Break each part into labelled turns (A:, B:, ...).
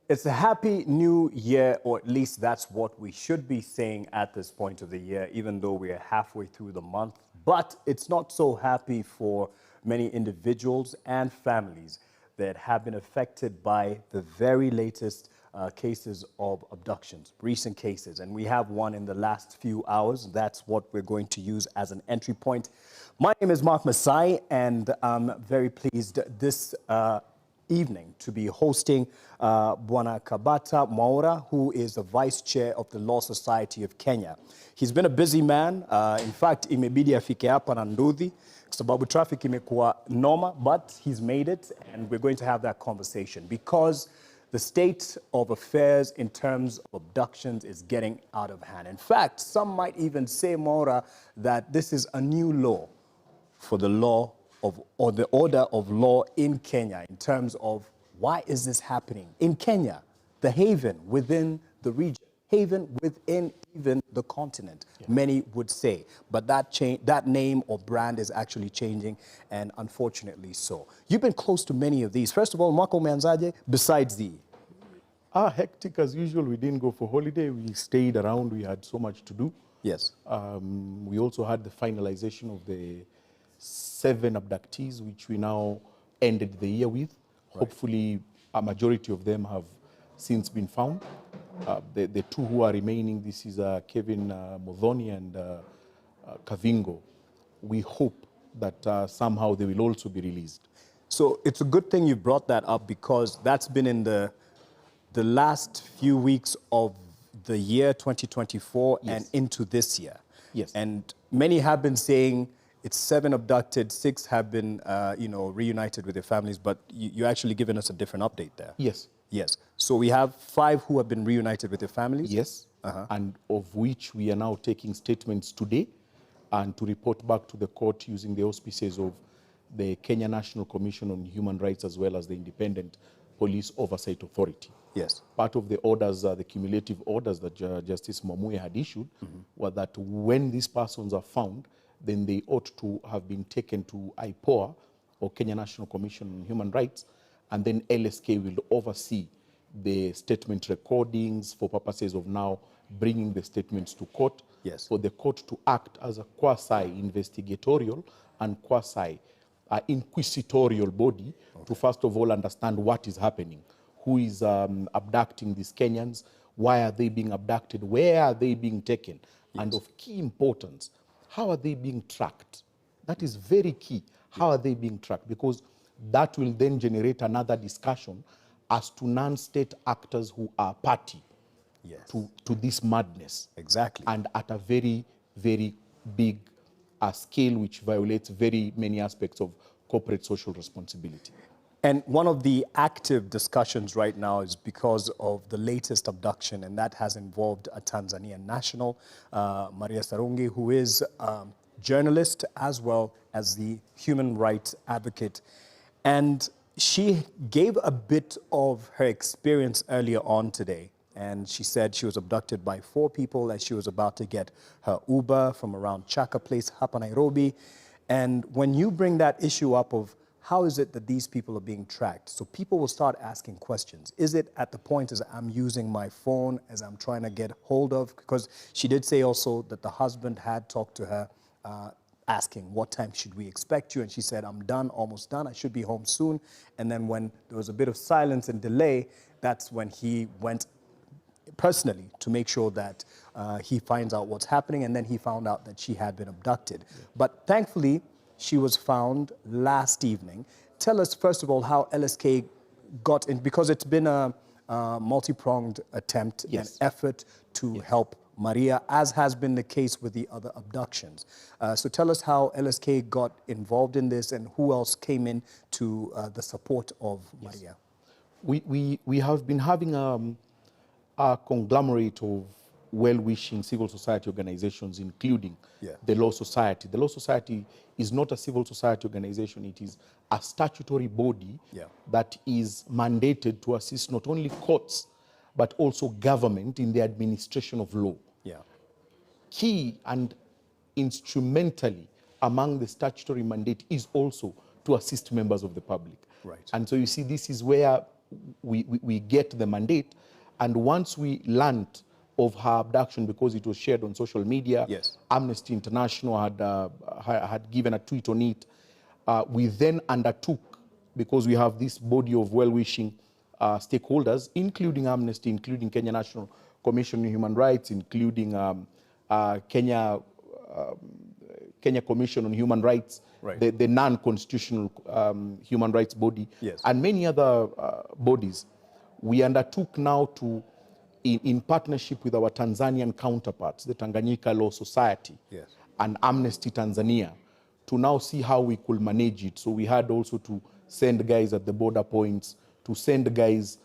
A: It's a happy new year, or at least that's what we should be saying at this point of the year, even though we are halfway through the month. But it's not so happy for many individuals and families that have been affected by the very latest cases of abductions, recent cases. And we have one in the last few hours. That's what we're going to use as an entry point. My name is Mark Masai, and I'm very pleased this evening to be hosting Bwana Kabata Mwaura, who is the Vice Chair of the Law Society of Kenya. He's been a busy man. In fact, imebidi afike hapa na nduthi kwa sababu traffic imekuwa noma, but he's made it, and we're going to have that conversation because the state of affairs in terms of abductions is getting out of hand. In fact, some might even say, Mwaura, that this is a new law for the law of, or the order of law in Kenya in terms of why is this happening in Kenya, the haven within the region, haven within even the continent, many would say. But that name or brand is actually changing, and unfortunately so. You've been close to many of these. First of all, Mwako Manzaje, besides the...
B: Hectic as usual. We didn't go for holiday. We stayed around. We had so much to do.
A: Yes.
B: We also had the finalization of the 7 abductees, which we now ended the year with. Right. Hopefully, a majority of them have since been found. The 2 who are remaining, this is Kevin Modhoni and Kavingo. We hope that somehow they will also be released.
A: So it's a good thing you brought that up, because that's been in the last few weeks of the year 2024 yes. and into this year.
B: Yes.
A: And many have been saying it's 7 abducted, 6 have been, reunited with their families, but you actually given us a different update there.
B: Yes.
A: Yes. So we have 5 who have been reunited with their families?
B: Yes. And of which we are now taking statements today and to report back to the court using the auspices of the Kenya National Commission on Human Rights as well as the Independent Police Oversight Authority.
A: Yes.
B: Part of the orders, the cumulative orders that Justice Mwaura had issued were that when these persons are found, then they ought to have been taken to IPOA, or Kenya National Commission on Human Rights, and then LSK will oversee the statement recordings for purposes of now bringing the statements to court.
A: Yes.
B: For the court to act as a quasi-investigatorial and quasi-inquisitorial body to first of all understand what is happening. Who is abducting these Kenyans? Why are they being abducted? Where are they being taken? Yes. And of key importance, how are they being tracked? That is very key. How are they being tracked? Because that will then generate another discussion as to non-state actors who are party
A: yes.
B: to this madness.
A: Exactly.
B: And at a very, very big scale, which violates very many aspects of corporate social responsibility.
A: And one of the active discussions right now is because of the latest abduction, and that has involved a Tanzanian national, Maria Sarungi, who is a journalist as well as the human rights advocate. And she gave a bit of her experience earlier on today. And she said she was abducted by 4 people as she was about to get her Uber from around Chaka Place, Hapa Nairobi. And when you bring that issue up of how is it that these people are being tracked? So people will start asking questions. Is it at the point as I'm using my phone, as I'm trying to get hold of? Because she did say also that the husband had talked to her asking, what time should we expect you? And she said, I'm done, almost done. I should be home soon. And then when there was a bit of silence and delay, that's when he went personally to make sure that he finds out what's happening. And then he found out that she had been abducted. Yeah. But thankfully, she was found last evening. Tell us, first of all, how LSK got in, because it's been a multi-pronged attempt
B: yes.
A: and effort to yes. help Maria, as has been the case with the other abductions. So tell us how LSK got involved in this and who else came in to the support of yes. Maria.
B: We have been having a conglomerate of well-wishing civil society organizations, including the Law Society. The Law Society is not a civil society organization. It is a statutory body that is mandated to assist not only courts, but also government in the administration of law. Key and instrumentally among the statutory mandate is also to assist members of the public.
A: Right.
B: And so you see, this is where we get the mandate. And once we learned of her abduction, because it was shared on social media,
A: yes,
B: Amnesty International had given a tweet on it. We then undertook, because we have this body of well-wishing stakeholders, including Amnesty, including Kenya National Commission on Human Rights, including Kenya Commission on Human Rights,
A: right,
B: the non-constitutional human rights body,
A: yes,
B: and many other bodies. We undertook now to, in partnership with our Tanzanian counterparts, the Tanganyika Law Society,
A: yes,
B: and Amnesty Tanzania, to now see how we could manage it. So we had also to send guys at the border points, to send guys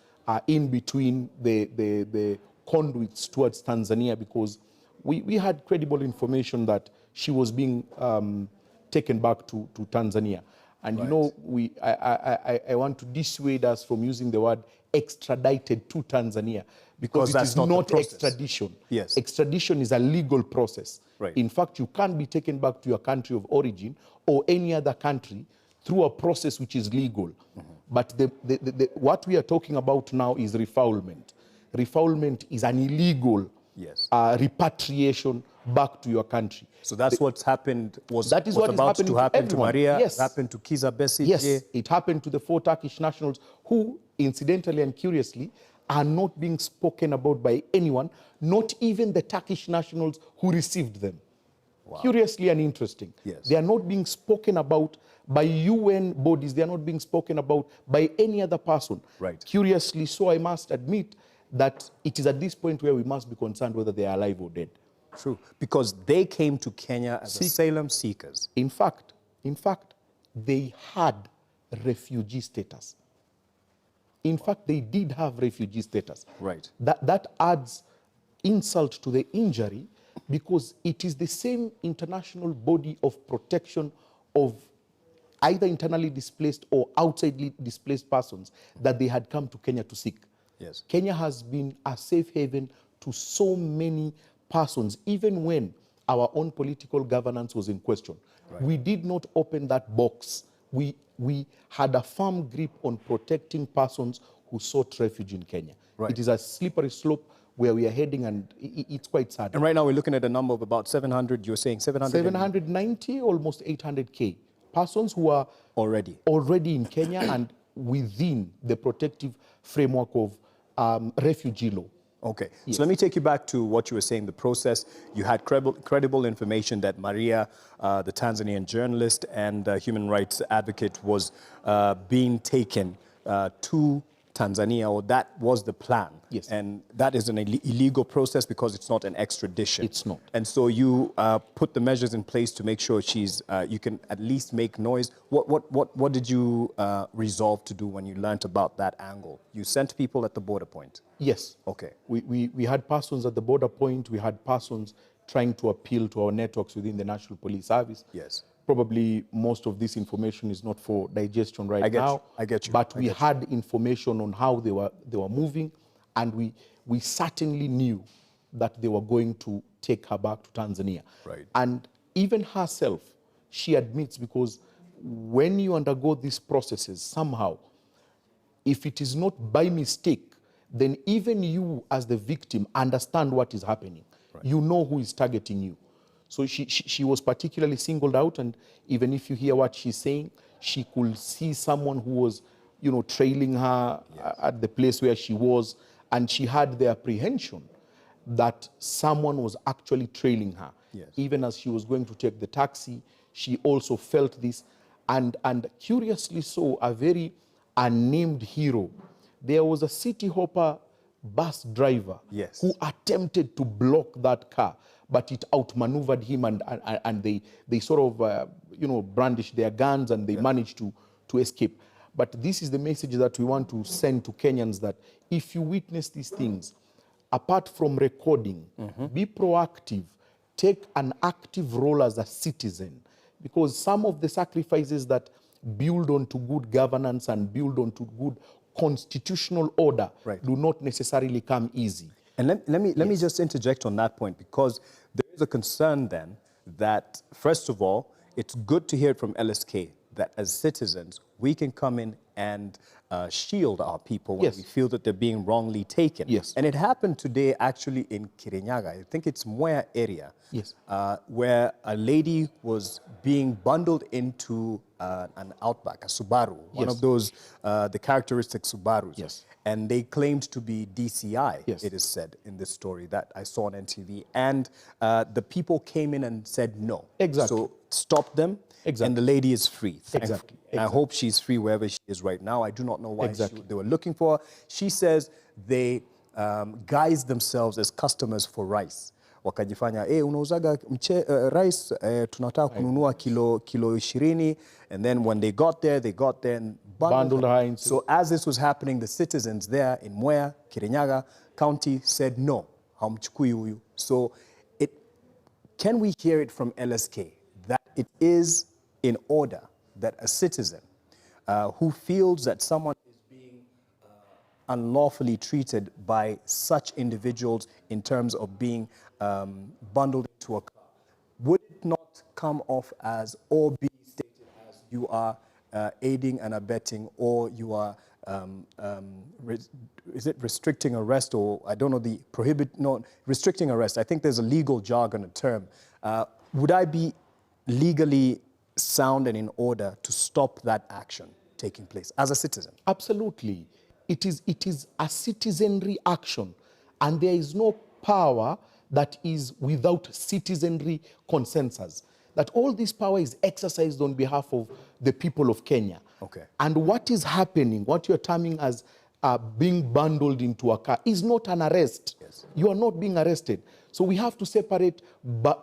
B: in between the conduits towards Tanzania, because we had credible information that she was being taken back to Tanzania. And right, you know, I want to dissuade us from using the word extradited to Tanzania, because it is not extradition.
A: Yes.
B: Extradition is a legal process.
A: Right.
B: In fact, you can't be taken back to your country of origin or any other country through a process which is legal. Mm-hmm. But what we are talking about now is refoulement. Refoulement is an illegal, yes, repatriation back to your country.
A: So that's what's happened,
B: that is what
A: about
B: to
A: happen to Maria,
B: yes,
A: happened to Kiza Besigye.
B: Yes, it happened to the 4 Turkish nationals who, incidentally and curiously, are not being spoken about by anyone, not even the Turkish nationals who received them. Wow. Curiously and interesting. Yes. They are not being spoken about by UN bodies. They are not being spoken about by any other person. Right. Curiously, so I must admit that it is at this point where we must be concerned whether they are alive or dead.
A: True, because they came to Kenya as asylum seekers.
B: In fact, they had refugee status. In fact, they did have refugee status. Right. That adds insult to the injury, because it is the same international body of protection of either internally displaced or outside displaced persons that they had come to Kenya to seek. Yes. Kenya has been a safe haven to so many persons, even when our own political governance was in question. Right. We did not open that box. We had a firm grip on protecting persons who sought refuge in Kenya. Right. It is a slippery slope where we are heading, and it's quite sad. And
A: right now we're looking at a number of about 700, you're saying 700?
B: 790, almost 800K persons who are already in Kenya and within the protective framework of refugee law.
A: Okay, yes. So let me take you back to what you were saying, the process. You had credible information that Maria, the Tanzanian journalist and human rights advocate, was being taken to Tanzania, or that was the plan. Yes. And that is an illegal process because it's not an extradition.
B: It's not.
A: And so you put the measures in place to make sure she's, you can at least make noise. What did you resolve to do when you learned about that angle? You sent people at the border point?
B: Yes.
A: Okay.
B: We had persons at the border point. We had persons trying to appeal to our networks within the National Police Service. Yes. Probably most of this information is not for digestion right now.
A: I get you.
B: But we had information on how they were moving, and we certainly knew that they were going to take her back to Tanzania. Right. And even herself, she admits, because when you undergo these processes, somehow, if it is not by mistake, then even you as the victim understand what is happening. Right. You know who is targeting you. So she was particularly singled out, and even if you hear what she's saying, she could see someone who was, you know, trailing her at the place where she was, and she had the apprehension that someone was actually trailing her. Yes. Even as she was going to take the taxi, she also felt this, and curiously so, a very unnamed hero. There was a City Hopper bus driver who attempted to block that car, but it outmaneuvered him, and they sort of, you know, brandished their guns, and they managed to escape. But this is the message that we want to send to Kenyans, that if you witness these things, apart from recording, be proactive, take an active role as a citizen, because some of the sacrifices that build onto good governance and build onto good constitutional order do not necessarily come easy.
A: And let me just interject on that point, because there is a concern then that, first of all, it's good to hear from LSK that as citizens, we can come in and shield our people when we feel that they're being wrongly taken.
B: Yes.
A: And it happened today actually in Kirinyaga. I think it's Mwaura area.
B: Yes.
A: Where a lady was being bundled into an Outback, a Subaru, one of those, the characteristic Subarus.
B: Yes.
A: And they claimed to be DCI,
B: yes.
A: it is said in this story that I saw on NTV. And the people came in and said no.
B: Exactly.
A: So stopped them.
B: Exactly.
A: And the lady is free.
B: Exactly.
A: And I hope she's free wherever she is right now. I do not know why they were looking for her. She says they guise themselves as customers for rice. Wakajifanya, unauzaga rice, tunataka kununua kilo 20. And then when they got there and bundled her. So as this was happening, the citizens there in Mwaura, Kirinyaga County said no, hamchukui huyu. So can we hear it from LSK that it is in order that a citizen who feels that someone is being unlawfully treated by such individuals in terms of being bundled into a car, would it not come off as or be stated as you are aiding and abetting, or you are, is it restricting arrest, or I don't know, restricting arrest. I think there's a legal jargon, a term. Would I be legally sound and in order to stop that action taking place as a citizen?
B: Absolutely. It is a citizenry action, and there is no power that is without citizenry consensus. That all this power is exercised on behalf of the people of Kenya.
A: Okay.
B: And what is happening, what you're terming as being bundled into a car, is not an arrest.
A: Yes.
B: You are not being arrested. So we have to separate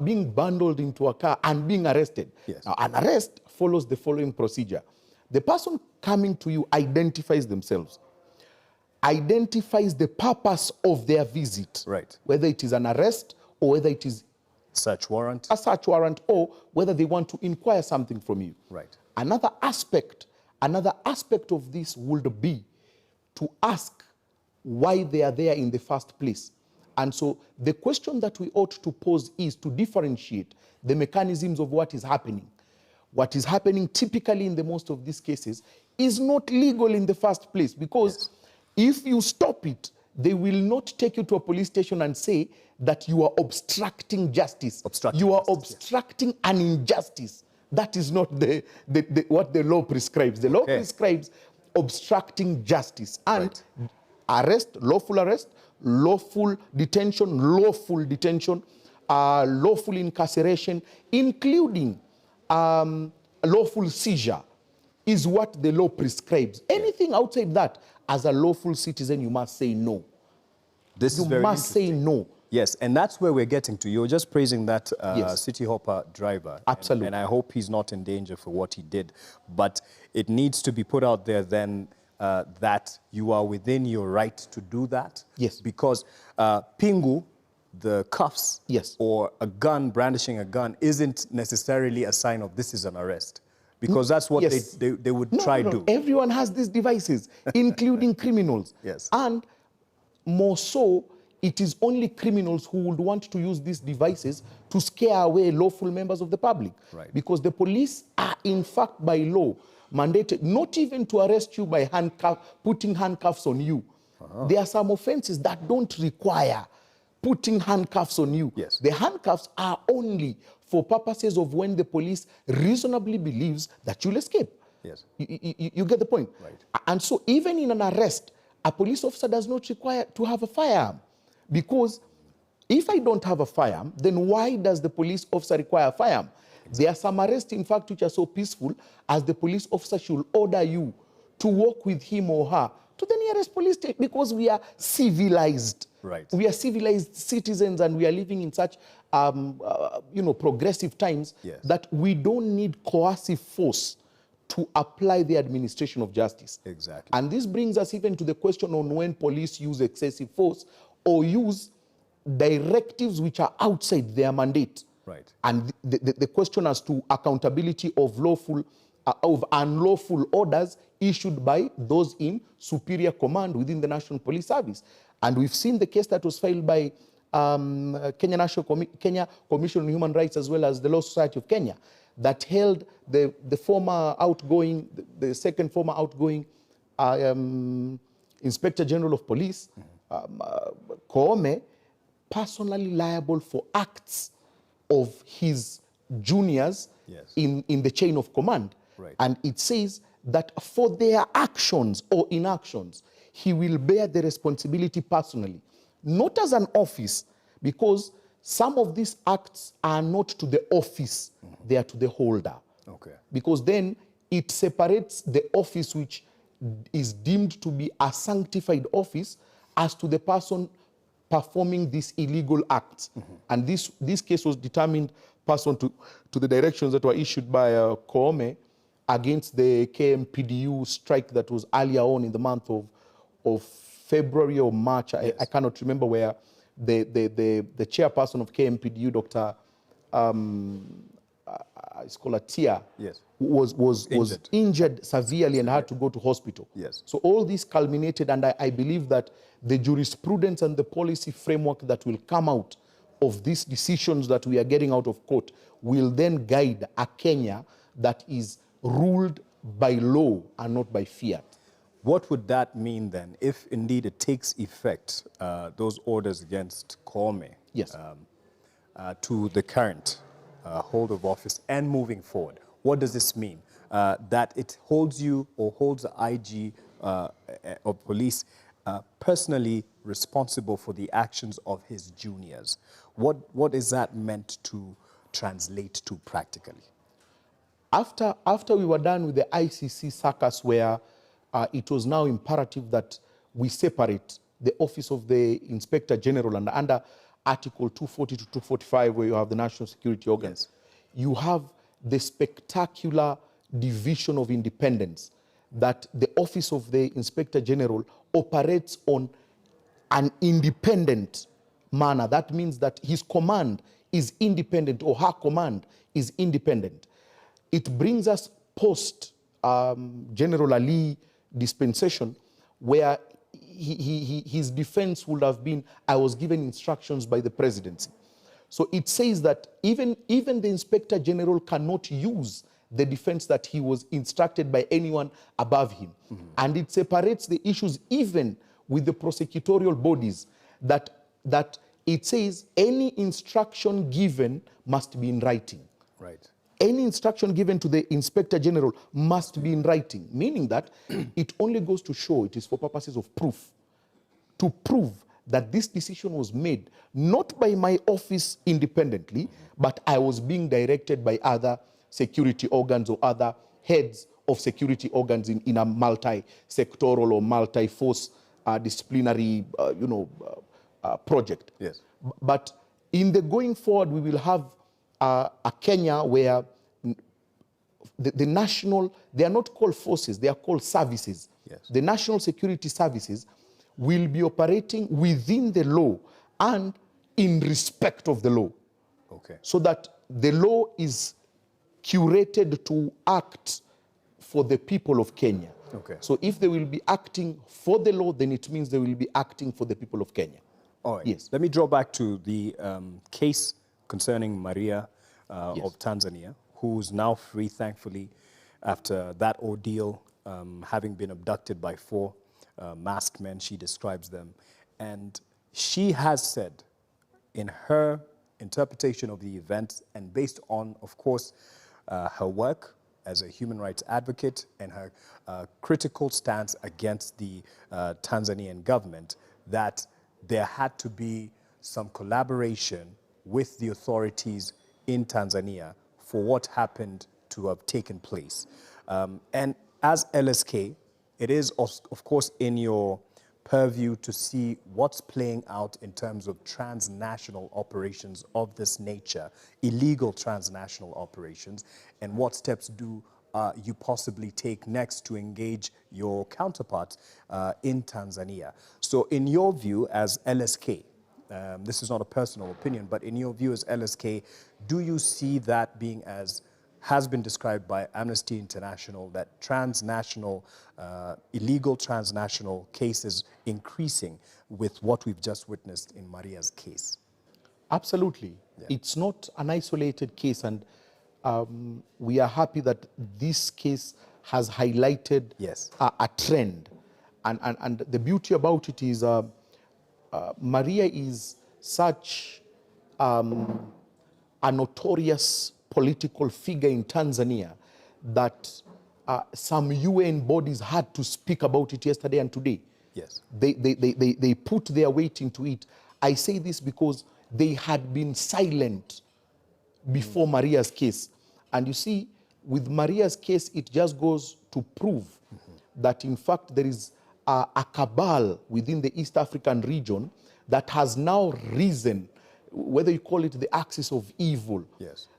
B: being bundled into a car and being arrested.
A: Yes.
B: Now, an arrest follows the following procedure. The person coming to you identifies themselves, identifies the purpose of their visit,
A: right? Whether it is an arrest or whether it is
B: search warrant, a search warrant, or whether they want to inquire something from you.
A: Right.
B: Another aspect of this would be to ask why they are there in the first place. And so the question that we ought to pose is to differentiate the mechanisms of what is happening. What is happening typically in the most of these cases is not legal in the first place, because if you stop it, they will not take you to a police station and say that you are obstructing justice. You are obstructing an injustice. That is not what the law prescribes. The law prescribes obstructing justice. And arrest, lawful detention, lawful incarceration, including lawful seizure, is what the law prescribes. Anything outside that, as a lawful citizen, you must say no. You must say no.
A: Yes, and that's where we're getting to. You're just praising that City Hopper driver.
B: Absolutely.
A: And I hope he's not in danger for what he did. But it needs to be put out there then that you are within your right to do that.
B: Yes.
A: Because pingu, the cuffs, or a gun, brandishing a gun, isn't necessarily a sign of this is an arrest. Because that's what they would try to do.
B: Everyone has these devices, including criminals.
A: Yes.
B: And more so, it is only criminals who would want to use these devices to scare away lawful members of the public.
A: Right.
B: Because the police are, in fact, by law, mandated not even to arrest you by putting handcuffs on you. There are some offenses that don't require putting handcuffs on you.
A: Yes.
B: The handcuffs are only for purposes of when the police reasonably believes that you'll escape.
A: Yes.
B: You get the point?
A: Right.
B: And so even in an arrest, a police officer does not require to have a firearm. Because if I don't have a firearm, then why does the police officer require a firearm? There are some arrests, in fact, which are so peaceful as the police officer should order you to walk with him or her to the nearest police station, because we are civilized.
A: Right.
B: We are civilized citizens, and we are living in such progressive times that we don't need coercive force to apply the administration of justice.
A: Exactly.
B: And this brings us even to the question on when police use excessive force or use directives which are outside their mandate.
A: Right.
B: And the question as to accountability of unlawful orders issued by those in superior command within the National Police Service. And we've seen the case that was filed by Kenya Commission on Human Rights, as well as the Law Society of Kenya, that held the former outgoing, the second former outgoing Inspector General of Police, Koome, personally liable for acts of his juniors in the chain of command.
A: Right.
B: And it says that for their actions or inactions, he will bear the responsibility personally, not as an office, because some of these acts are not to the office, they are to the holder.
A: Okay.
B: Because then it separates the office which is deemed to be a sanctified office as to the person performing these illegal acts. And this case was determined pursuant to the directions that were issued by Koome against the KMPDU strike that was earlier on in the month of February or March. I cannot remember, where the chairperson of KMPDU, Dr. It's called a Tia, was injured severely and had to go to hospital.
A: Yes.
B: So all this culminated, and I believe that the jurisprudence and the policy framework that will come out of these decisions that we are getting out of court will then guide a Kenya that is ruled by law and not by fiat.
A: What would that mean then, if indeed it takes effect, those orders against Koome,
B: Yes.
A: To the current hold of office and moving forward? What does this mean? That it holds you or holds the IG of police personally responsible for the actions of his juniors. What is that meant to translate to practically?
B: After we were done with the ICC circus, where it was now imperative that we separate the office of the Inspector General, and under Article 240 to 245, where you have the national security organs, you have the spectacular division of independence that the office of the Inspector General operates on an independent manner. That means that his command is independent, or her command is independent. It brings us post General Ali dispensation, where his defense would have been, I was given instructions by the presidency. So it says that even the Inspector General cannot use the defense that he was instructed by anyone above him. And it separates the issues even with the prosecutorial bodies, that it says any instruction given must be in writing.
A: Right.
B: Any instruction given to the Inspector General must be in writing, meaning that it only goes to show it is for purposes of proof, to prove that this decision was made not by my office independently, but I was being directed by other security organs or other heads of security organs in a multi-sectoral or multi-force disciplinary project.
A: Yes.
B: But in the going forward, we will have a Kenya where the national, they are not called forces, they are called services.
A: Yes.
B: The national security services will be operating within the law and in respect of the law.
A: Okay.
B: So that the law is curated to act for the people of Kenya.
A: Okay.
B: So if they will be acting for the law, then it means they will be acting for the people of Kenya.
A: All right.
B: Yes.
A: Let me draw back to the case concerning Maria
B: Yes.
A: of Tanzania, who's now free, thankfully, after that ordeal, having been abducted by 4 masked men, she describes them. And she has said, in her interpretation of the events, and based on, of course, her work as a human rights advocate and her critical stance against the Tanzanian government, that there had to be some collaboration with the authorities in Tanzania for what happened to have taken place. And as LSK, it is, of course, in your purview to see what's playing out in terms of transnational operations of this nature, illegal transnational operations, and what steps do you possibly take next to engage your counterparts in Tanzania. So in your view as LSK, this is not a personal opinion, but in your view as LSK, do you see that being, as has been described by Amnesty International, that transnational, illegal transnational cases increasing with what we've just witnessed in Maria's case?
B: Absolutely. Yeah. It's not an isolated case, and we are happy that this case has highlighted a trend. And the beauty about it is Maria is such a notorious political figure in Tanzania that some UN bodies had to speak about it yesterday and today.
A: Yes.
B: They put their weight into it. I say this because they had been silent before Maria's case. And you see, with Maria's case, it just goes to prove that, in fact, there is a cabal within the East African region that has now risen, whether you call it the axis of evil,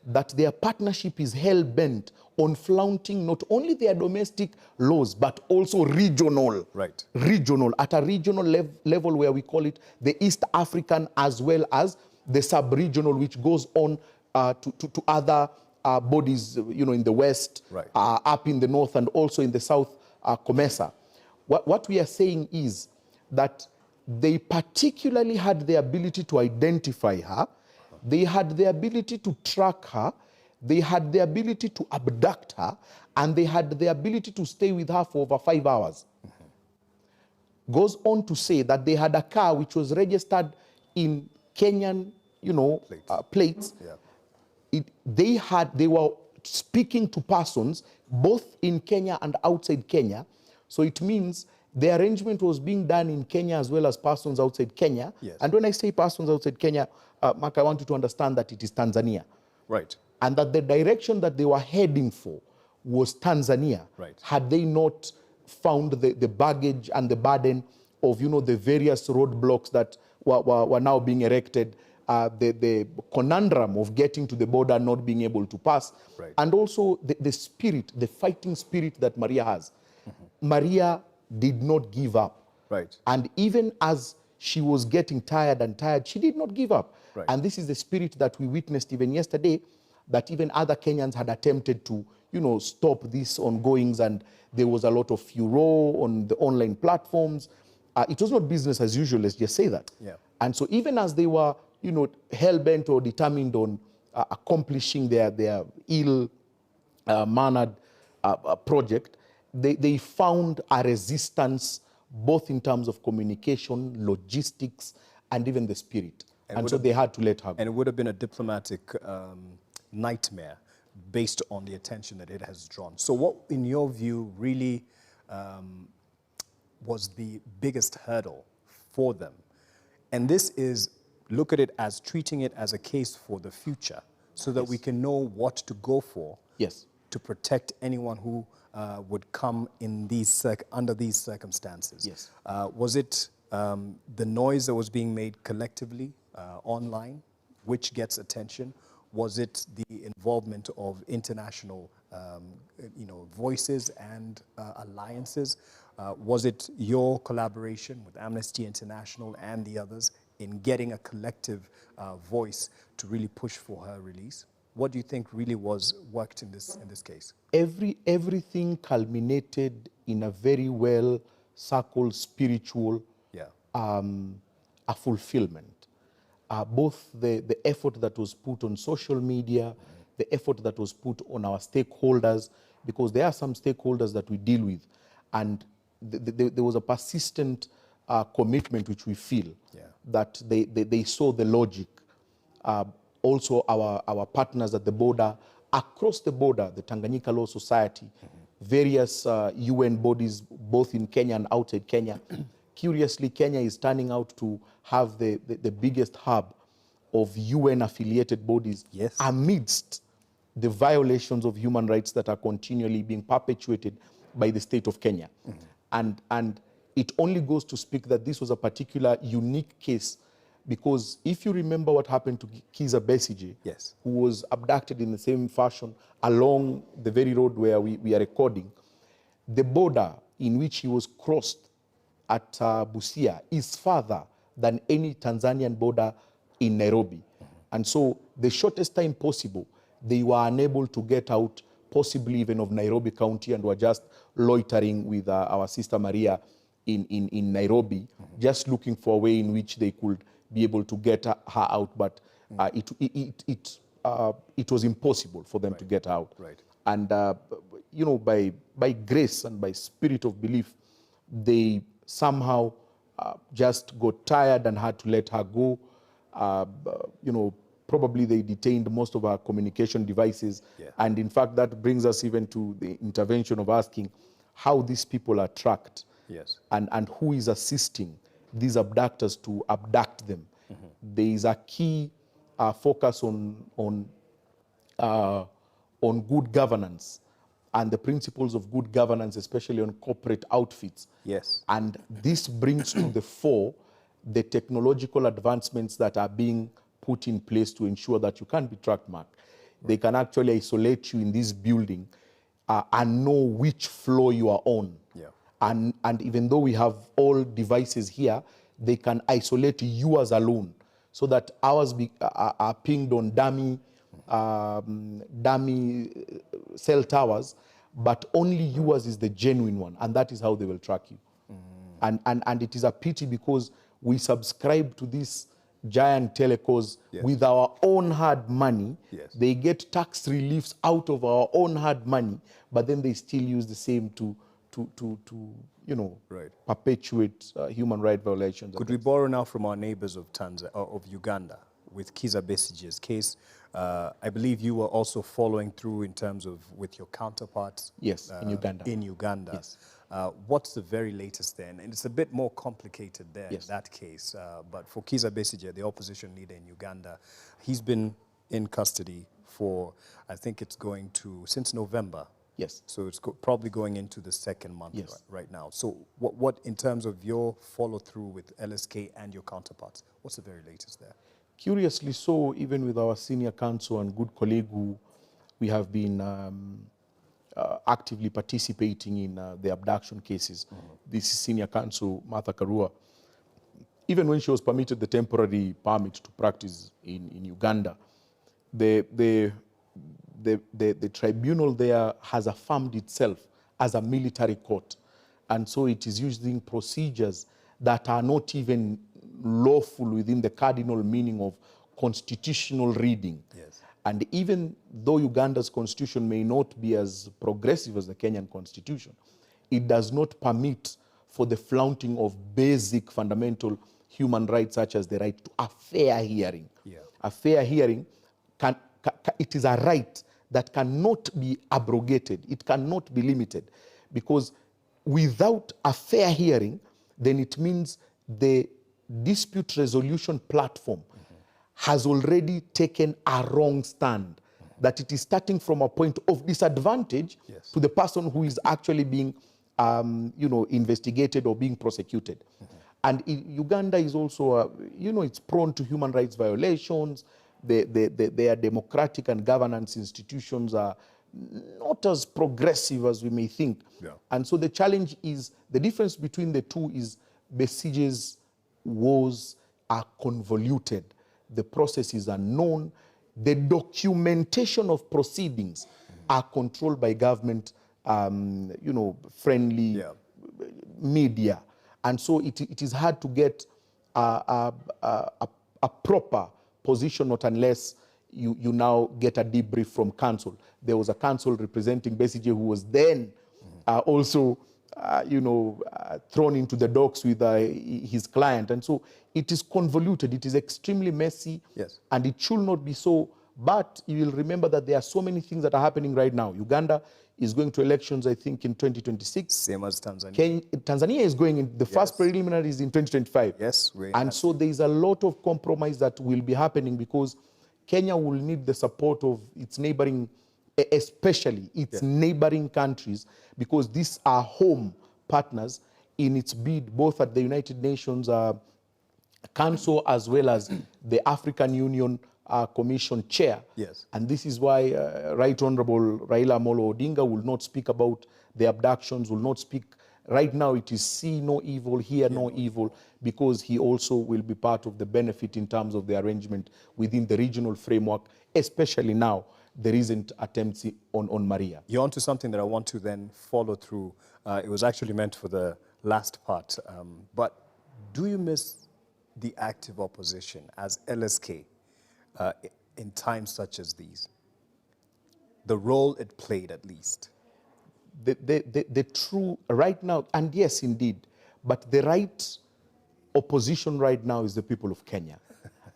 B: that their partnership is hell-bent on flaunting not only their domestic laws, but also regional. Regional, at a regional level where we call it the East African, as well as the sub-regional, which goes on to other bodies, in the West, up in the North, and also in the South, COMESA. What we are saying is that they particularly had the ability to identify her, they had the ability to track her, they had the ability to abduct her, and they had the ability to stay with her for over 5 hours. Goes on to say that they had a car which was registered in Kenyan, plates. They were speaking to persons both in Kenya and outside Kenya. So it means the arrangement was being done in Kenya as well as persons outside Kenya. And when I say persons outside Kenya, Mark, I want you to understand that it is Tanzania. And that the direction that they were heading for was Tanzania. Had they not found the baggage and the burden of, the various roadblocks that were now being erected, the conundrum of getting to the border, not being able to pass, and also the spirit, the fighting spirit that Maria has. Maria did not give up. And even as she was getting tired and tired, she did not give up. And this is the spirit that we witnessed even yesterday, that even other Kenyans had attempted to, stop these ongoings, and there was a lot of furor on the online platforms. It was not business as usual, let's just say that. And so even as they were, hell-bent or determined on accomplishing their ill-mannered project, they found a resistance both in terms of communication, logistics, and even the spirit. And so they had to let her go.
A: And it would have been a diplomatic nightmare based on the attention that it has drawn. So what, in your view, really was the biggest hurdle for them? And this is, look at it as treating it as a case for the future, so that we can know what to go for to protect anyone who would come in under these circumstances. Was it the noise that was being made collectively online, which gets attention? Was it the involvement of international voices and alliances? Was it your collaboration with Amnesty International and the others in getting a collective voice to really push for her release? What do you think really worked in this case?
B: Everything culminated in a very well circled spiritual a fulfillment. Both the effort that was put on social media, the effort that was put on our stakeholders, because there are some stakeholders that we deal with, and there was a persistent commitment which we feel that they saw the logic. Also our partners at the border, across the border, the Tanganyika Law Society, various UN bodies, both in Kenya and outside Kenya. Curiously, Kenya is turning out to have the biggest hub of UN-affiliated bodies amidst the violations of human rights that are continually being perpetuated by the state of Kenya. And it only goes to speak that this was a particular unique case, because if you remember what happened to Kiza Besigye, who was abducted in the same fashion along the very road where we are recording, the border in which he was crossed at Busia is farther than any Tanzanian border in Nairobi. And so the shortest time possible, they were unable to get out, possibly even of Nairobi County, and were just loitering with our sister Maria in Nairobi, just looking for a way in which they could be able to get her out. But It was impossible for them to get out.
A: Right.
B: And, by grace and by spirit of belief, they somehow just got tired and had to let her go. Probably they detained most of our communication devices.
A: Yeah.
B: And in fact, that brings us even to the intervention of asking how these people are tracked.
A: Yes.
B: And who is assisting these abductors to abduct them. There is a key focus on good governance and the principles of good governance, especially on corporate outfits.
A: Yes.
B: And this brings to the fore the technological advancements that are being put in place to ensure that you can't be tracked, Mark. Right. They can actually isolate you in this building and know which floor you are on.
A: Yeah.
B: And even though we have all devices here, they can isolate yours alone so that ours are pinged on dummy cell towers, but only yours is the genuine one, and that is how they will track you. And it is a pity because we subscribe to this giant telecos with our own hard money.
A: Yes.
B: They get tax reliefs out of our own hard money, but then they still use the same to
A: right.
B: perpetuate human rights violations.
A: Could we borrow now from our neighbors of Uganda with Kizza Besige's case? I believe you were also following through in terms of with your counterparts.
B: Yes, in Uganda.
A: In Uganda.
B: Yes.
A: What's the very latest then? And it's a bit more complicated there in that case. But for Kizza Besige, the opposition leader in Uganda, he's been in custody for, I think it's going to, since November.
B: Yes.
A: So it's probably going into the second month right now. So what, in terms of your follow-through with LSK and your counterparts, what's the very latest there?
B: Curiously so, even with our senior counsel and good colleague who we have been actively participating in the abduction cases, this is senior counsel Martha Karua. Even when she was permitted the temporary permit to practice in Uganda, the tribunal there has affirmed itself as a military court. And so it is using procedures that are not even lawful within the cardinal meaning of constitutional reading.
A: Yes.
B: And even though Uganda's constitution may not be as progressive as the Kenyan constitution, it does not permit for the flaunting of basic fundamental human rights such as the right to a fair hearing.
A: Yeah.
B: A fair hearing, it is a right that cannot be abrogated. It cannot be limited, because without a fair hearing, then it means the dispute resolution platform has already taken a wrong stand, that it is starting from a point of disadvantage to the person who is actually being investigated or being prosecuted. And Uganda is also, it's prone to human rights violations. Their democratic and governance institutions are not as progressive as we may think.
A: Yeah.
B: And so the challenge is, the difference between the two is Besige's wars are convoluted. The process is unknown. The documentation of proceedings are controlled by government, friendly media. And so it is hard to get a proper position, not unless you now get a debrief from counsel. There was a counsel representing Besige who was then also thrown into the docks with his client. And so it is convoluted, it is extremely messy, and it should not be so. But you will remember that there are so many things that are happening right now. Uganda is going to elections, I think, in 2026.
A: Same as Tanzania.
B: Tanzania is going in, the first preliminaries in 2025.
A: Yes.
B: And so there is a lot of compromise that will be happening, because Kenya will need the support of its neighboring, especially its neighboring countries, because these are home partners in its bid, both at the United Nations Council as well as the African Union Commission chair.
A: Yes.
B: And this is why Right Honorable Raila Amolo Odinga will not speak about the abductions, will not speak. Right now it is see no evil, hear no evil, because he also will be part of the benefit in terms of the arrangement within the regional framework, especially now the recent attempts on Maria.
A: You're onto something that I want to then follow through. It was actually meant for the last part. But do you miss the active opposition as LSK? in times such as these? The role it played, at least.
B: The true, right now, and yes, indeed, but the right opposition right now is the people of Kenya.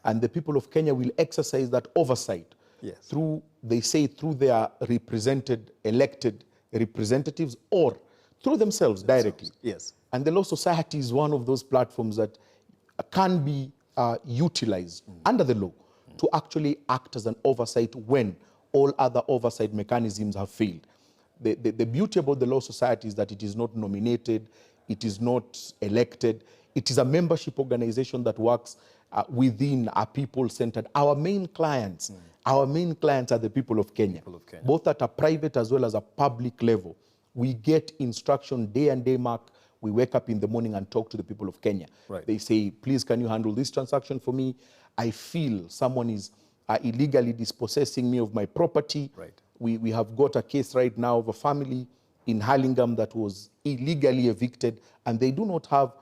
B: And the people of Kenya will exercise that oversight through, they say, through their represented, elected representatives or through themselves directly.
A: Yes.
B: And the Law Society is one of those platforms that can be utilized under the law to actually act as an oversight when all other oversight mechanisms have failed. The beauty about the Law Society is that it is not nominated, it is not elected, it is a membership organization that works within a people-centered. Our main clients are the people of Kenya, both at a private as well as a public level. We get instruction day and day mark. We wake up in the morning and talk to the people of Kenya.
A: Right.
B: They say, please, can you handle this transaction for me? I feel someone is illegally dispossessing me of my property.
A: Right.
B: We have got a case right now of a family in Hurlingham that was illegally evicted, and they do not have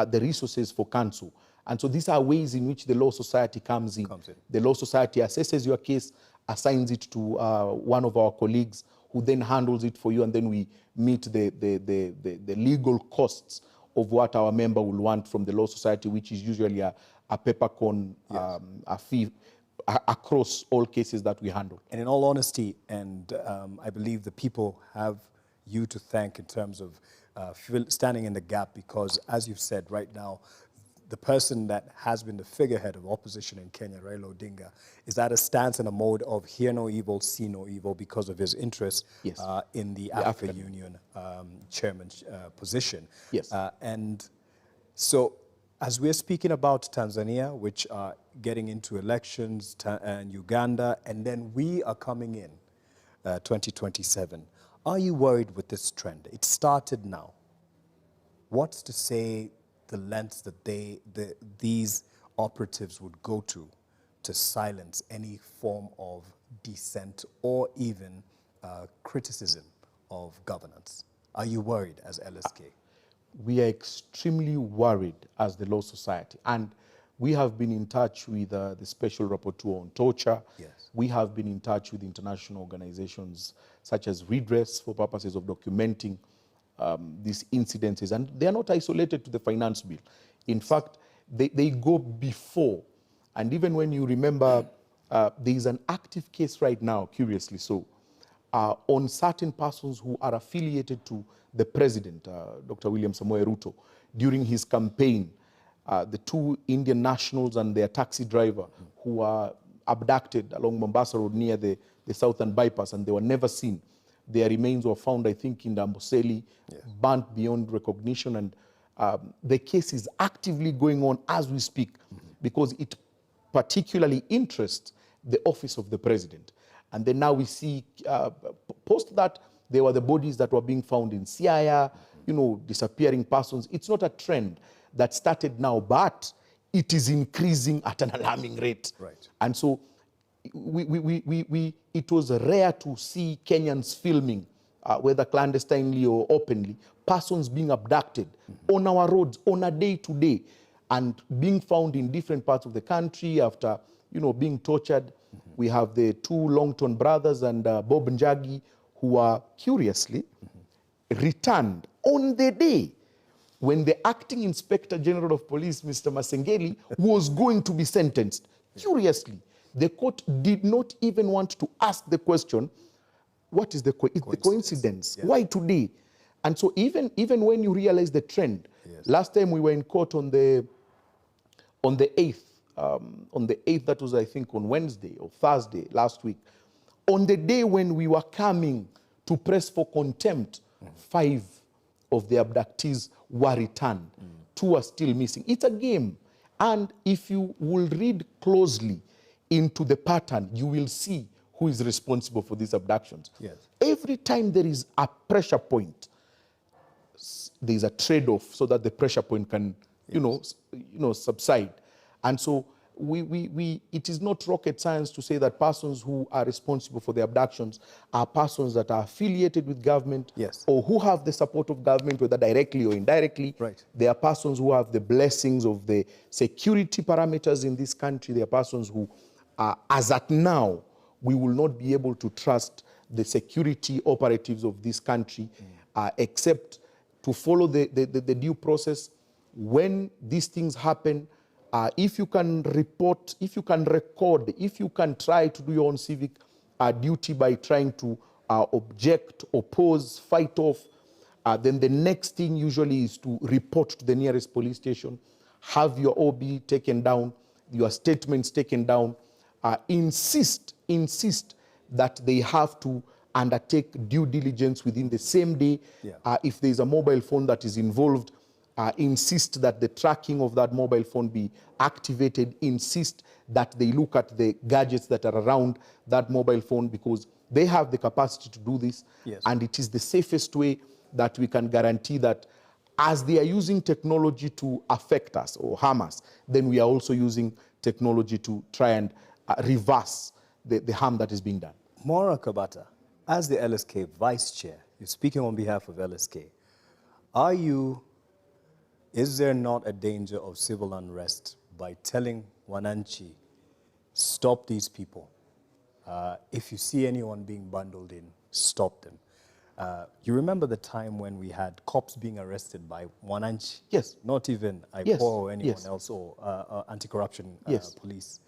B: the resources for counsel. And so these are ways in which the Law Society comes in. The Law Society assesses your case, assigns it to one of our colleagues, who then handles it for you, and then we meet the legal costs of what our member will want from the Law Society, which is usually a peppercorn, a fee across all cases that we handle.
A: And in all honesty, and I believe the people have you to thank in terms of standing in the gap, because as you've said right now, the person that has been the figurehead of opposition in Kenya, Raila Odinga, is at a stance and a mode of hear no evil, see no evil, because of his interest in the African Union chairman position.
B: Yes.
A: And so as we're speaking about Tanzania, which are getting into elections, and Uganda, and then we are coming in 2027, are you worried with this trend? It started now. What's to say the lengths that these operatives would go to silence any form of dissent or even criticism of governance? Are you worried as LSK?
B: We are extremely worried as the Law Society, and we have been in touch with the Special Rapporteur on Torture.
A: Yes.
B: We have been in touch with international organizations such as Redress for purposes of documenting these incidences, and they are not isolated to the finance bill. In fact, they go before, and even when you remember, there is an active case right now, curiously so, on certain persons who are affiliated to the president, Dr. William Samoei Ruto, during his campaign. The two Indian nationals and their taxi driver who were abducted along Mombasa Road near the Southern Bypass, and they were never seen. Their remains were found, I think, in Amboseli, burnt beyond recognition, and the case is actively going on as we speak, because it particularly interests the office of the president. And then now we see, post that, there were the bodies that were being found in Siaya, disappearing persons. It's not a trend that started now, but it is increasing at an alarming rate.
A: Right.
B: And so it was rare to see Kenyans filming, whether clandestinely or openly, persons being abducted on our roads on a day-to-day and being found in different parts of the country after, being tortured. We have the two Longton brothers and Bob Njagi, who are curiously returned on the day when the acting Inspector General of Police, Mr. Masengeli, was going to be sentenced. Curiously, the court did not even want to ask the question, what is the coincidence? Yeah. Why today? And so even when you realize the trend, last time we were in court on the 8th, that was, I think, on Wednesday or Thursday last week, on the day when we were coming to press for contempt, 5 of the abductees were returned. 2 are still missing. It's a game. And if you will read closely into the pattern, you will see who is responsible for these abductions.
A: Yes.
B: Every time there is a pressure point, there is a trade-off so that the pressure point can, subside. And so it is not rocket science to say that persons who are responsible for the abductions are persons that are affiliated with government, or who have the support of government, whether directly or indirectly.
A: Right.
B: They are persons who have the blessings of the security parameters in this country. They are persons who as at now, we will not be able to trust the security operatives of this country, except to follow the due process. When these things happen, if you can report, if you can record, if you can try to do your own civic duty by trying to object, oppose, fight off, then the next thing usually is to report to the nearest police station, have your OB taken down, your statements taken down, insist that they have to undertake due diligence within the same day. If there's a mobile phone that is involved, insist that the tracking of that mobile phone be activated, insist that they look at the gadgets that are around that mobile phone, because they have the capacity to do this. And it is the safest way that we can guarantee that as they are using technology to affect us or harm us, then we are also using technology to try and reverse the harm that is being done.
A: Mwaura Kabata, as the LSK Vice Chair, you're speaking on behalf of LSK. Is there not a danger of civil unrest by telling Wananchi, stop these people? If you see anyone being bundled in, stop them. You remember the time when we had cops being arrested by Wananchi?
B: Yes.
A: Not even IPO or anyone else, or anti-corruption police.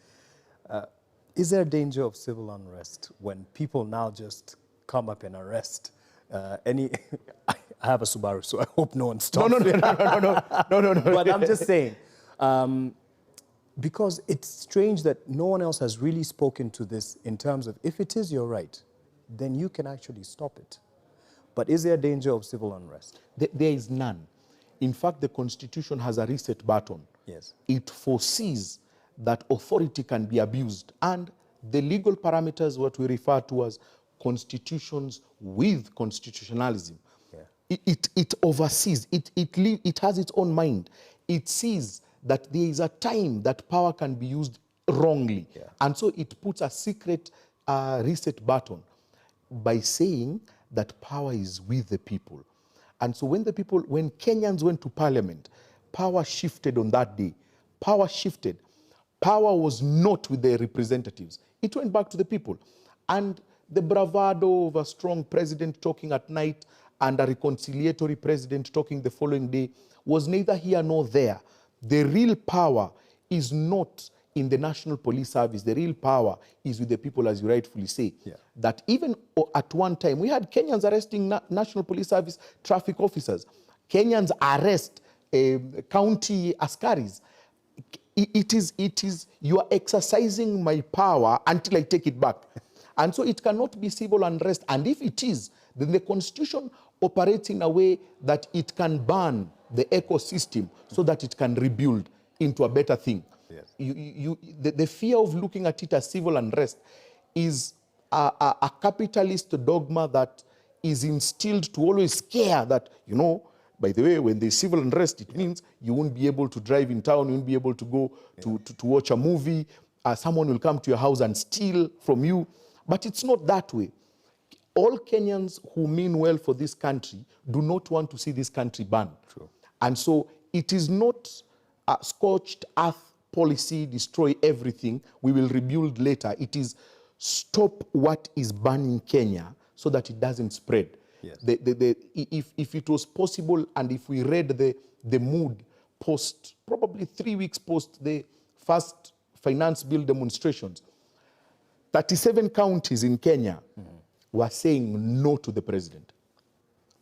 A: Is there a danger of civil unrest when people now just come up and arrest I have a Subaru, so I hope no one stops. No. But I'm just saying, because it's strange that no one else has really spoken to this in terms of, if it is your right, then you can actually stop it. But is there a danger of civil unrest?
B: There is none. In fact, the Constitution has a reset button.
A: Yes.
B: It foresees that authority can be abused. And the legal parameters, what we refer to as constitutions with constitutionalism, it oversees, it has its own mind. It sees that there is a time that power can be used wrongly. And so it puts a secret reset button by saying that power is with the people. And so when Kenyans went to parliament, power shifted on that day. Power shifted. Power was not with the representatives. It went back to the people. And the bravado of a strong president talking at night and a reconciliatory president talking the following day was neither here nor there. The real power is not in the National Police Service. The real power is with the people, as you rightfully say. That even at one time, we had Kenyans arresting National Police Service traffic officers. Kenyans arrest county askaris. It is, you are exercising my power until I take it back. And so it cannot be civil unrest. And if it is, then the Constitution operates in a way that it can ban the ecosystem so that it can rebuild into a better thing. The fear of looking at it as civil unrest is a capitalist dogma that is instilled to always scare that, you know, by the way, when there's civil unrest, it means you won't be able to drive in town, you won't be able to go to watch a movie, someone will come to your house and steal from you. But it's not that way. All Kenyans who mean well for this country do not want to see this country burn. And so it is not a scorched earth policy, destroy everything, we will rebuild later. It is stop what is burning Kenya so that it doesn't spread. If it was possible, and if we read the mood post, probably 3 weeks post the first finance bill demonstrations, 37 counties in Kenya were saying no to the president.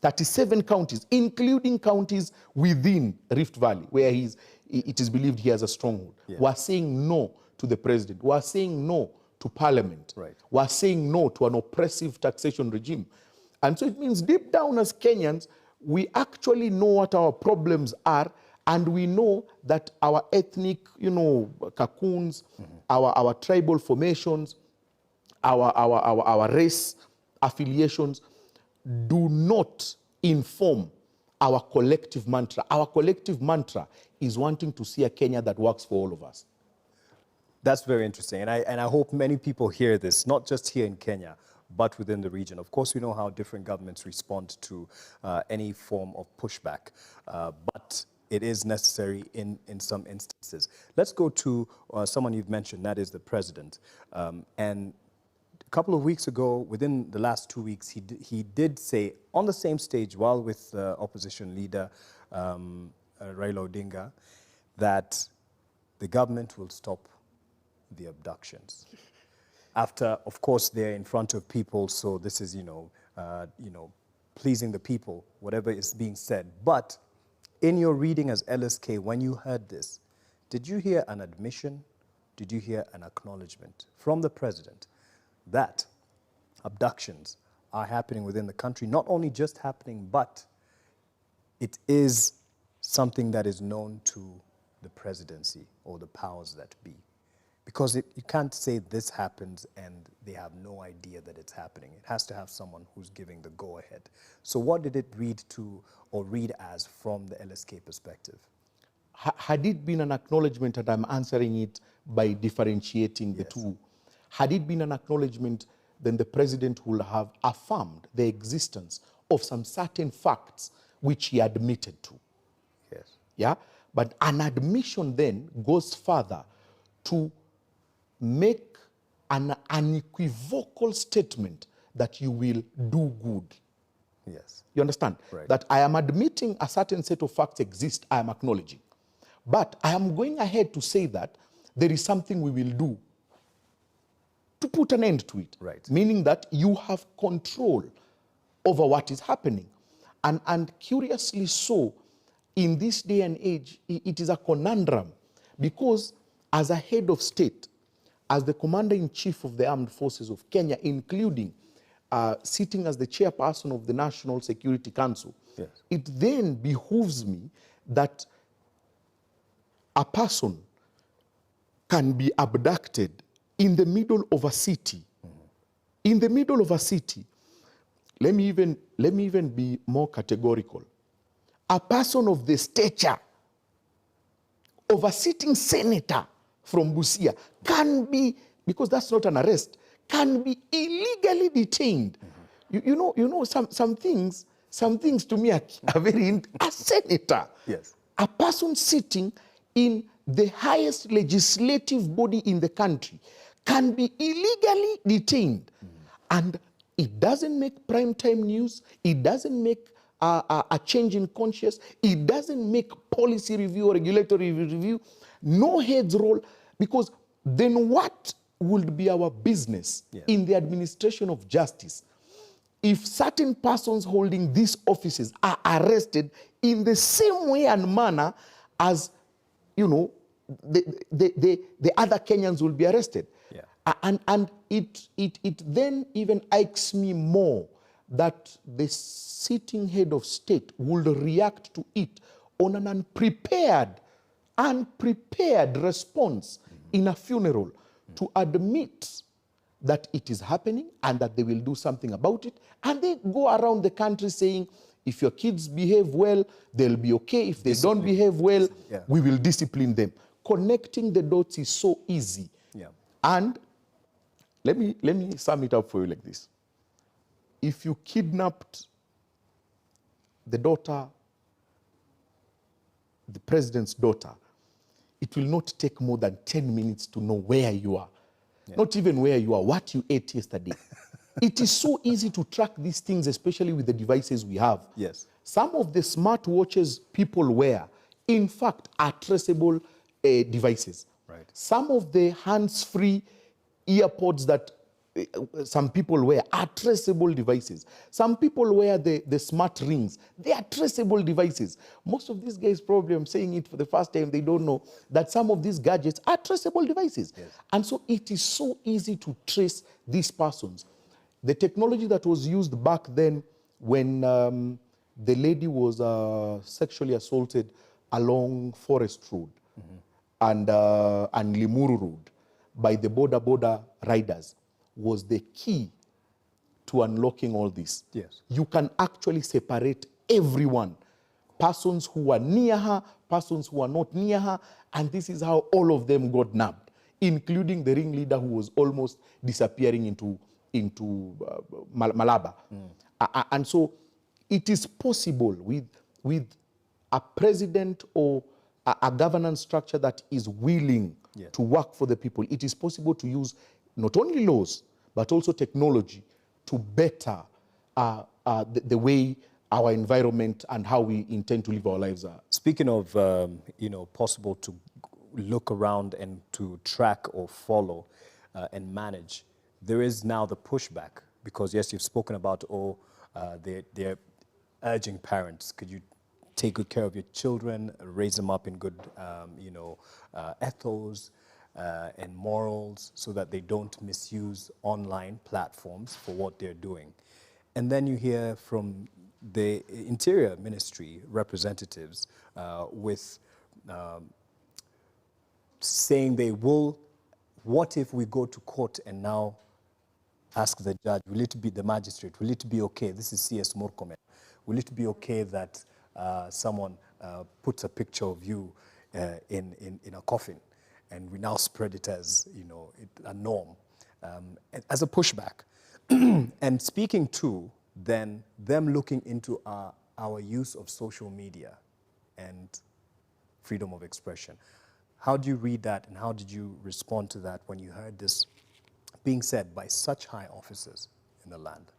B: 37 counties, including counties within Rift Valley, where it is believed he has a stronghold, were saying no to the president, were saying no to parliament, were saying no to an oppressive taxation regime. And so it means deep down as Kenyans, we actually know what our problems are, and we know that our ethnic, cocoons, our tribal formations, our race affiliations do not inform our collective mantra. Our collective mantra is wanting to see a Kenya that works for all of us.
A: That's very interesting, and I hope many people hear this, not just here in Kenya, but within the region. Of course, we know how different governments respond to any form of pushback, but it is necessary in some instances. Let's go to someone you've mentioned, that is the president. And a couple of weeks ago, within the last 2 weeks, he did say on the same stage while with opposition leader Raila Odinga that the government will stop the abductions. After, of course, they're in front of people, so this is, pleasing the people, whatever is being said. But in your reading as LSK, when you heard this, did you hear an admission? Did you hear an acknowledgement from the president that abductions are happening within the country? Not only just happening, but it is something that is known to the presidency or the powers that be. Because you can't say this happens and they have no idea that it's happening. It has to have someone who's giving the go-ahead. So what did it read to or read as from the LSK perspective?
B: Had it been an acknowledgement, and I'm answering it by differentiating the two, had it been an acknowledgement, then the president will have affirmed the existence of some certain facts which he admitted to.
A: Yes.
B: Yeah? But an admission then goes further to make an unequivocal statement that you will do good.
A: Yes.
B: You understand?
A: Right.
B: That I am admitting a certain set of facts exist, I am acknowledging. But I am going ahead to say that there is something we will do to put an end to it.
A: Right.
B: Meaning that you have control over what is happening. And curiously so, in this day and age, it is a conundrum because as a head of state, as the commander-in-chief of the armed forces of Kenya, including sitting as the chairperson of the National Security Council,
A: yes,
B: it then behooves me that a person can be abducted in the middle of a city. In the middle of a city. Let me even be more categorical. A person of the stature of a sitting senator from Busia can be, because that's not an arrest, can be illegally detained. You know, some things to me are very, a senator,
A: yes,
B: a person sitting in the highest legislative body in the country can be illegally detained. And it doesn't make primetime news, it doesn't make a change in conscience, it doesn't make policy review or regulatory review, no heads roll, because then what would be our business in the administration of justice if certain persons holding these offices are arrested in the same way and manner as, you know, the other Kenyans will be arrested?
A: Yeah.
B: And it then even irks me more that the sitting head of state would react to it on an unprepared response in a funeral to admit that it is happening and that they will do something about it. And they go around the country saying, if your kids behave well, they'll be okay. If they don't behave well, we will discipline them. Connecting the dots is so easy.
A: Yeah.
B: And let me sum it up for you like this. If you kidnapped the daughter, the president's daughter, it will not take more than 10 minutes to know where you are. Yeah. Not even where you are, what you ate yesterday. It is so easy to track these things, especially with the devices we have.
A: Yes.
B: Some of the smart watches people wear, in fact, are traceable devices.
A: Right.
B: Some of the hands-free earpods that some people wear are traceable devices. Some people wear the smart rings. They are traceable devices. Most of these guys, probably, I'm saying it for the first time, they don't know that some of these gadgets are traceable devices. Yes. And so it is so easy to trace these persons. The technology that was used back then when the lady was sexually assaulted along Forest Road and Limuru Road by the border riders was the key to unlocking all this.
A: Yes.
B: You can actually separate everyone, persons who are near her, persons who are not near her, and this is how all of them got nabbed, including the ringleader who was almost disappearing into Malaba. And so it is possible with a president or a governance structure that is willing to work for the people, it is possible to use not only laws, but also technology to better the way our environment and how we intend to live our lives are.
A: Speaking of, possible to look around and to track or follow and manage, there is now the pushback because, yes, you've spoken about, they're urging parents, could you take good care of your children, raise them up in good, ethos and morals so that they don't misuse online platforms for what they're doing. And then you hear from the Interior Ministry representatives with saying they will, what if we go to court and now ask the judge, will it be the magistrate, will it be okay, this is CS Murkomen, will it be okay that someone puts a picture of you in a coffin and we now spread it as, a norm, as a pushback. And speaking to then them looking into our use of social media and freedom of expression. How do you read that and how did you respond to that when you heard this being said by such high officers in the land?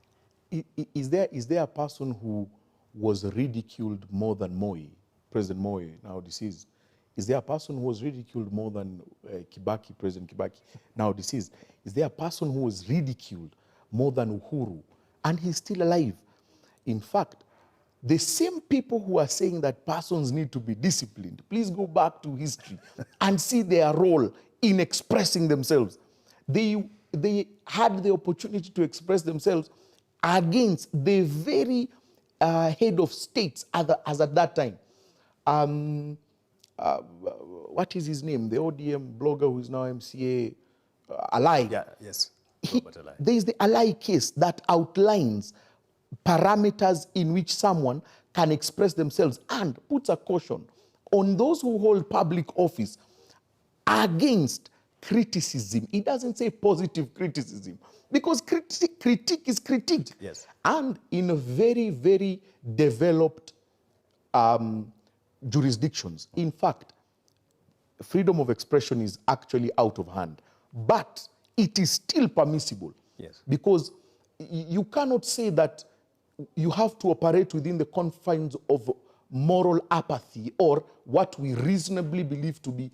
B: Is there a person who was ridiculed more than Moi, President Moi, now deceased? Is there a person who was ridiculed more than Kibaki, President Kibaki, now deceased? Is there a person who was ridiculed more than Uhuru, and he's still alive? In fact, the same people who are saying that persons need to be disciplined, please go back to history and see their role in expressing themselves. They had the opportunity to express themselves against the very head of states as at that time. What is his name? The ODM blogger who is now MCA, Alai.
A: Yeah, yes.
B: There is the Alai case that outlines parameters in which someone can express themselves and puts a caution on those who hold public office against criticism. It doesn't say positive criticism because critique is critique.
A: Yes.
B: And in a very, very developed jurisdictions, in fact, freedom of expression is actually out of hand, but it is still permissible.
A: Yes.
B: Because you cannot say that you have to operate within the confines of moral apathy or what we reasonably believe to be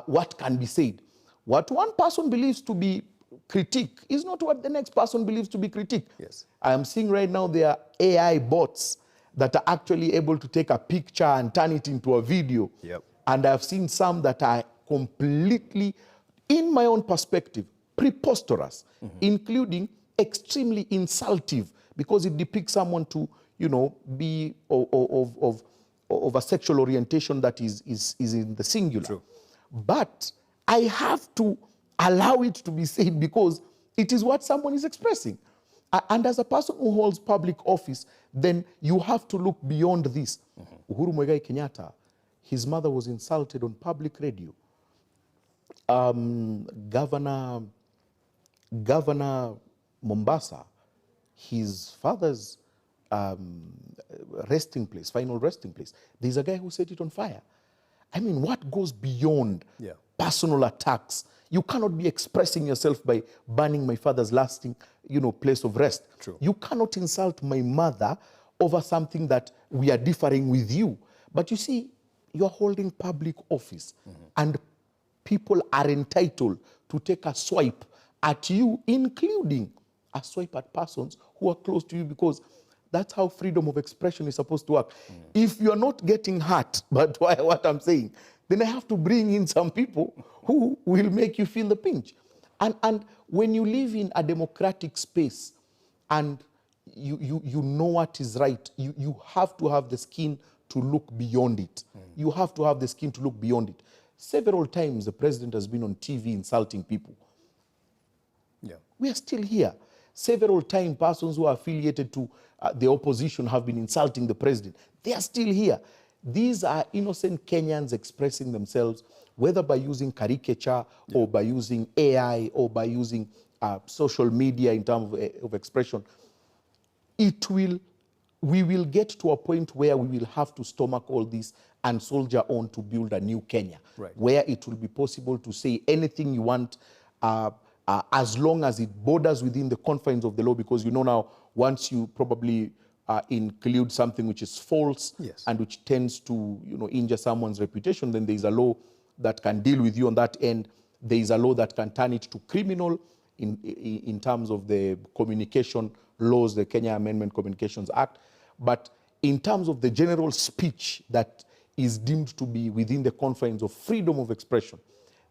B: what can be said. What one person believes to be critique is not what the next person believes to be critique.
A: Yes.
B: I am seeing right now there are AI bots that are actually able to take a picture and turn it into a video.
A: Yep.
B: And I've seen some that are completely, in my own perspective, preposterous, including extremely insultive, because it depicts someone to, be of a sexual orientation that is in the singular.
A: True.
B: But I have to allow it to be said because it is what someone is expressing. And as a person who holds public office, then you have to look beyond this. Uhuru Muigai Kenyatta, his mother was insulted on public radio. Governor Mombasa, his father's resting place, final resting place, there's a guy who set it on fire. I mean, what goes beyond personal attacks? You cannot be expressing yourself by burning my father's lasting, place of rest.
A: True.
B: You cannot insult my mother over something that we are differing with you. But you see, you're holding public office and people are entitled to take a swipe at you, including a swipe at persons who are close to you, because that's how freedom of expression is supposed to work. If you're not getting hurt by what I'm saying, then I have to bring in some people who will make you feel the pinch. And when you live in a democratic space and you know what is right, you have to have the skin to look beyond it. You have to have the skin to look beyond it. Several times the president has been on TV insulting people.
A: Yeah.
B: We are still here. Several times persons who are affiliated to the opposition have been insulting the president. They are still here. These are innocent Kenyans expressing themselves, whether by using caricature or by using AI or by using social media in terms of expression. It will we will get to a point where we will have to stomach all this and soldier on to build a new Kenya,
A: right,
B: where it will be possible to say anything you want as long as it borders within the confines of the law, because you know now, once you probably include something which is false,
A: yes,
B: and which tends to injure someone's reputation, then there is a law that can deal with you on that end. There is a law that can turn it to criminal in terms of the communication laws, the Kenya Amendment Communications Act. But in terms of the general speech that is deemed to be within the confines of freedom of expression,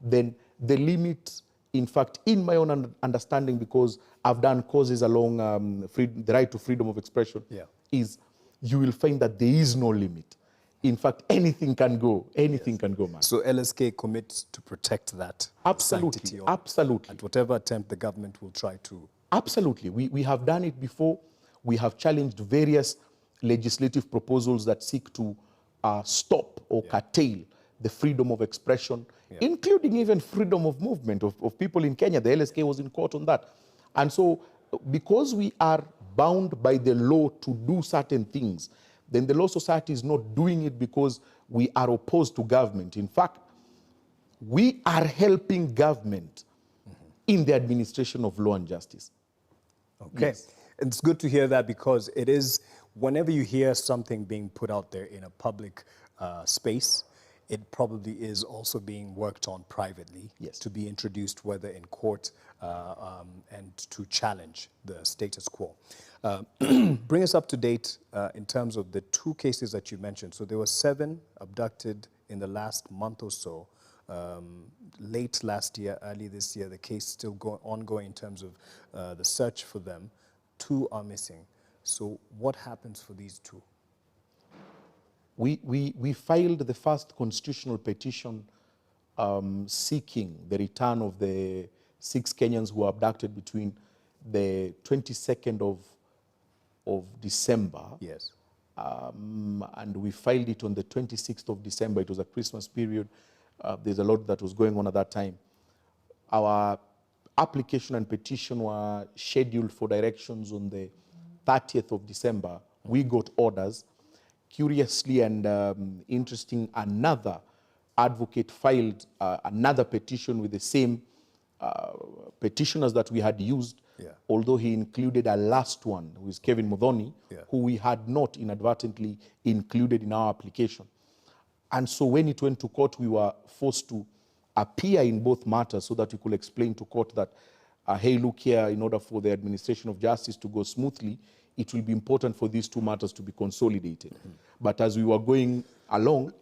B: then the limit, in fact, in my own understanding, because I've done causes along the right to freedom of expression, is you will find that there is no limit. In fact, anything can go. Anything can go, man.
A: So LSK commits to protect that
B: Absolutely,
A: sanctity
B: absolutely.
A: at whatever attempt the government will try to.
B: Absolutely. We have done it before. We have challenged various legislative proposals that seek to stop or curtail the freedom of expression, including even freedom of movement of people in Kenya. The LSK was in court on that. And so because we are bound by the law to do certain things, then the Law Society is not doing it because we are opposed to government. In fact, we are helping government in the administration of law and justice.
A: Okay.
B: Yes.
A: It's good to hear that, because it is, whenever you hear something being put out there in a public space, it probably is also being worked on privately to be introduced, whether in court and to challenge the status quo. Bring us up to date in terms of the two cases that you mentioned. So there were 7 abducted in the last month or so. Late last year, early this year, the case still ongoing in terms of the search for them. 2 are missing. So what happens for these 2?
B: We filed the first constitutional petition seeking the return of the 6 Kenyans who were abducted between the 22nd of December.
A: Yes.
B: And we filed it on the 26th of December. It was a Christmas period. There's a lot that was going on at that time. Our application and petition were scheduled for directions on the 30th of December. We got orders. Curiously and interesting, another advocate filed another petition with the same petitioners that we had used, although he included a last one, who is Kevin Muthoni, who we had not inadvertently included in our application. And so when it went to court, we were forced to appear in both matters so that we could explain to court that, hey, look here, in order for the administration of justice to go smoothly, it will be important for these 2 matters to be consolidated. But as we were going along,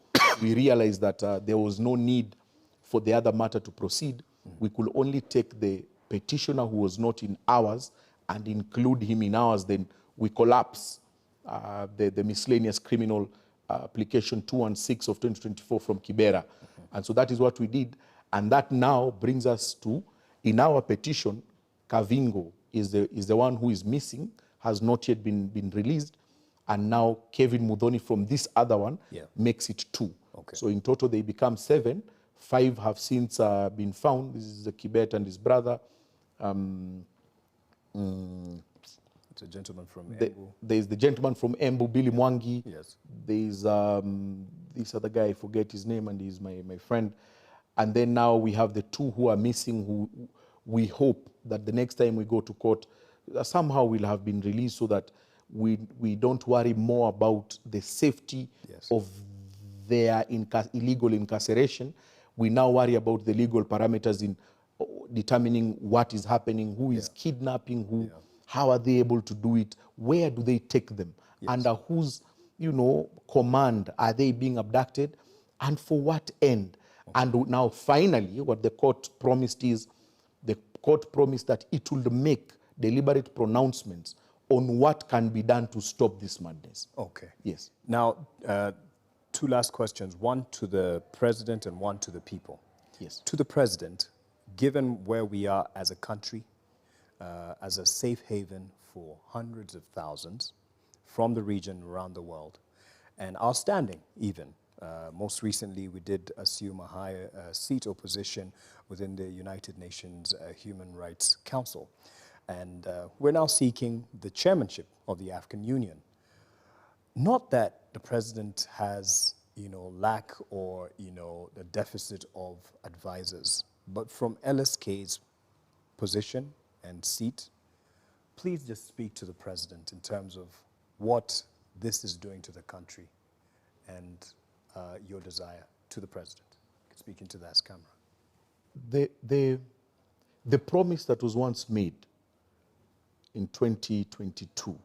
B: we realized that there was no need for the other matter to proceed. We could only take the petitioner who was not in ours and include him in ours. Then we collapse the miscellaneous criminal application 216 of 2024 from Kibera. And so that is what we did. And that now brings us to, in our petition, Kavingo is the one who is missing, has not yet been released. And now Kevin Muthoni from this other one makes it 2. Okay. So in total, they become 7. 5 have since been found. This is the Kibet and his brother.
A: It's a gentleman from Embu.
B: There's the gentleman from Embu, Billy Mwangi.
A: Yes.
B: There's this other guy, I forget his name, and he's my friend. And then now we have the 2 who are missing, who we hope that the next time we go to court, somehow will have been released so that we don't worry more about the safety of their illegal incarceration. We now worry about the legal parameters in determining what is happening, who is kidnapping who, how are they able to do it, where do they take them, under whose command are they being abducted, and for what end. And now finally what the court promised is, the court promised that it will make deliberate pronouncements on what can be done to stop this madness.
A: Okay.
B: Yes.
A: Now, 2 last questions, one to the president and one to the people.
B: Yes.
A: To the president, given where we are as a country, as a safe haven for hundreds of thousands from the region around the world, and our standing even, most recently we did assume a higher seat or position within the United Nations Human Rights Council. And we're now seeking the chairmanship of the African Union. Not that the president has, lack or, the deficit of advisors, but from LSK's position and seat, please just speak to the president in terms of what this is doing to the country and your desire to the president. You can speak into that camera.
B: The promise that was once made in 2022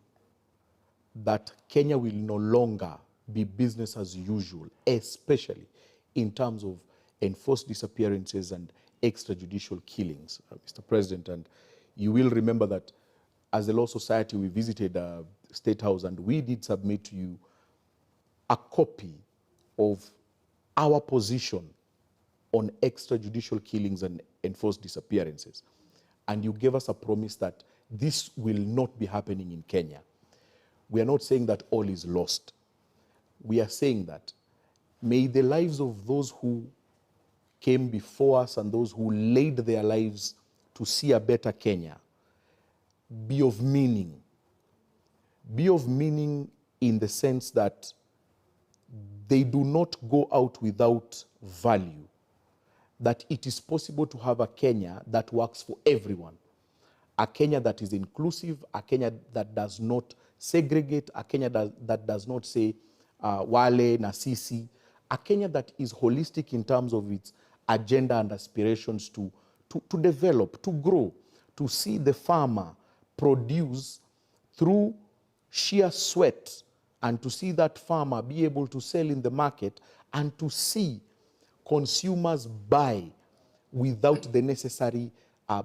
B: that Kenya will no longer be business as usual, especially in terms of enforced disappearances and extrajudicial killings, Mr. President. And you will remember that as the Law Society, we visited State House and we did submit to you a copy of our position on extrajudicial killings and enforced disappearances. And you gave us a promise that this will not be happening in Kenya. We are not saying that all is lost. We are saying that may the lives of those who came before us and those who laid their lives to see a better Kenya be of meaning. Be of meaning in the sense that they do not go out without value. That it is possible to have a Kenya that works for everyone. A Kenya that is inclusive, a Kenya that does not segregate, a Kenya that does not say wale na sisi, a Kenya that is holistic in terms of its agenda and aspirations to develop, to grow, to see the farmer produce through sheer sweat and to see that farmer be able to sell in the market and to see consumers buy without the necessary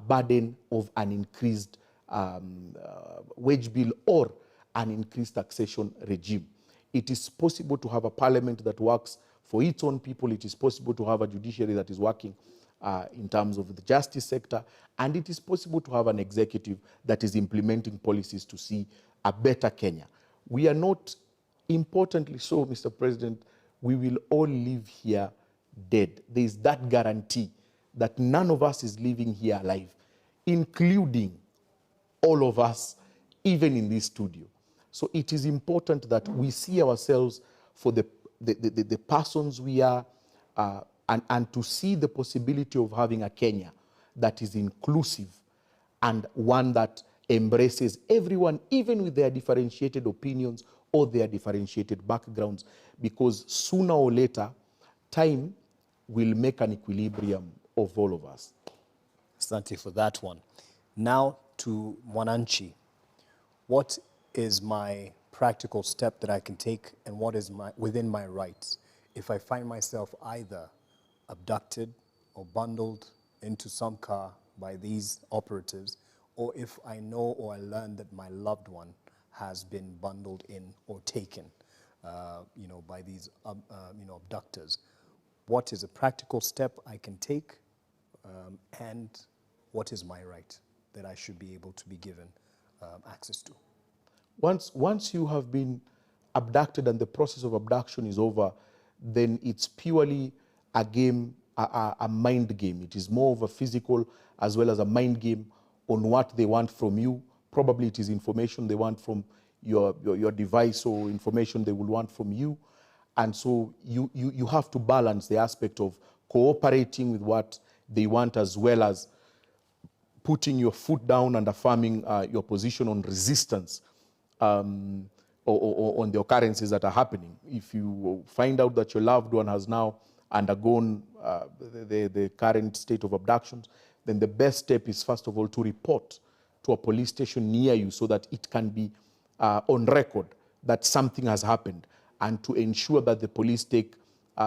B: burden of an increased wage bill or an increased taxation regime. It is possible to have a parliament that works for its own people. It is possible to have a judiciary that is working in terms of the justice sector. And it is possible to have an executive that is implementing policies to see a better Kenya. We are not, importantly so, Mr. President, we will all live here dead. There is that guarantee that none of us is living here alive, including all of us, even in this studio. So it is important that we see ourselves for the persons we are and to see the possibility of having a Kenya that is inclusive and one that embraces everyone, even with their differentiated opinions or their differentiated backgrounds, because sooner or later, time will make an equilibrium of all of us.
A: Asante for that one. Now to Mwananchi. What is my practical step that I can take and what is within my rights if I find myself either abducted or bundled into some car by these operatives, or if I know or I learn that my loved one has been bundled in or taken by these abductors? What is a practical step I can take and what is my right that I should be able to be given access to?
B: Once you have been abducted and the process of abduction is over, then it's purely a game, a mind game. It is more of a physical as well as a mind game on what they want from you. Probably it is information they want from your device or information they will want from you. And so you have to balance the aspect of cooperating with what they want as well as putting your foot down and affirming your position on resistance or on the occurrences that are happening. If you find out that your loved one has now undergone the current state of abductions, then the best step is first of all to report to a police station near you so that it can be on record that something has happened, and to ensure that the police take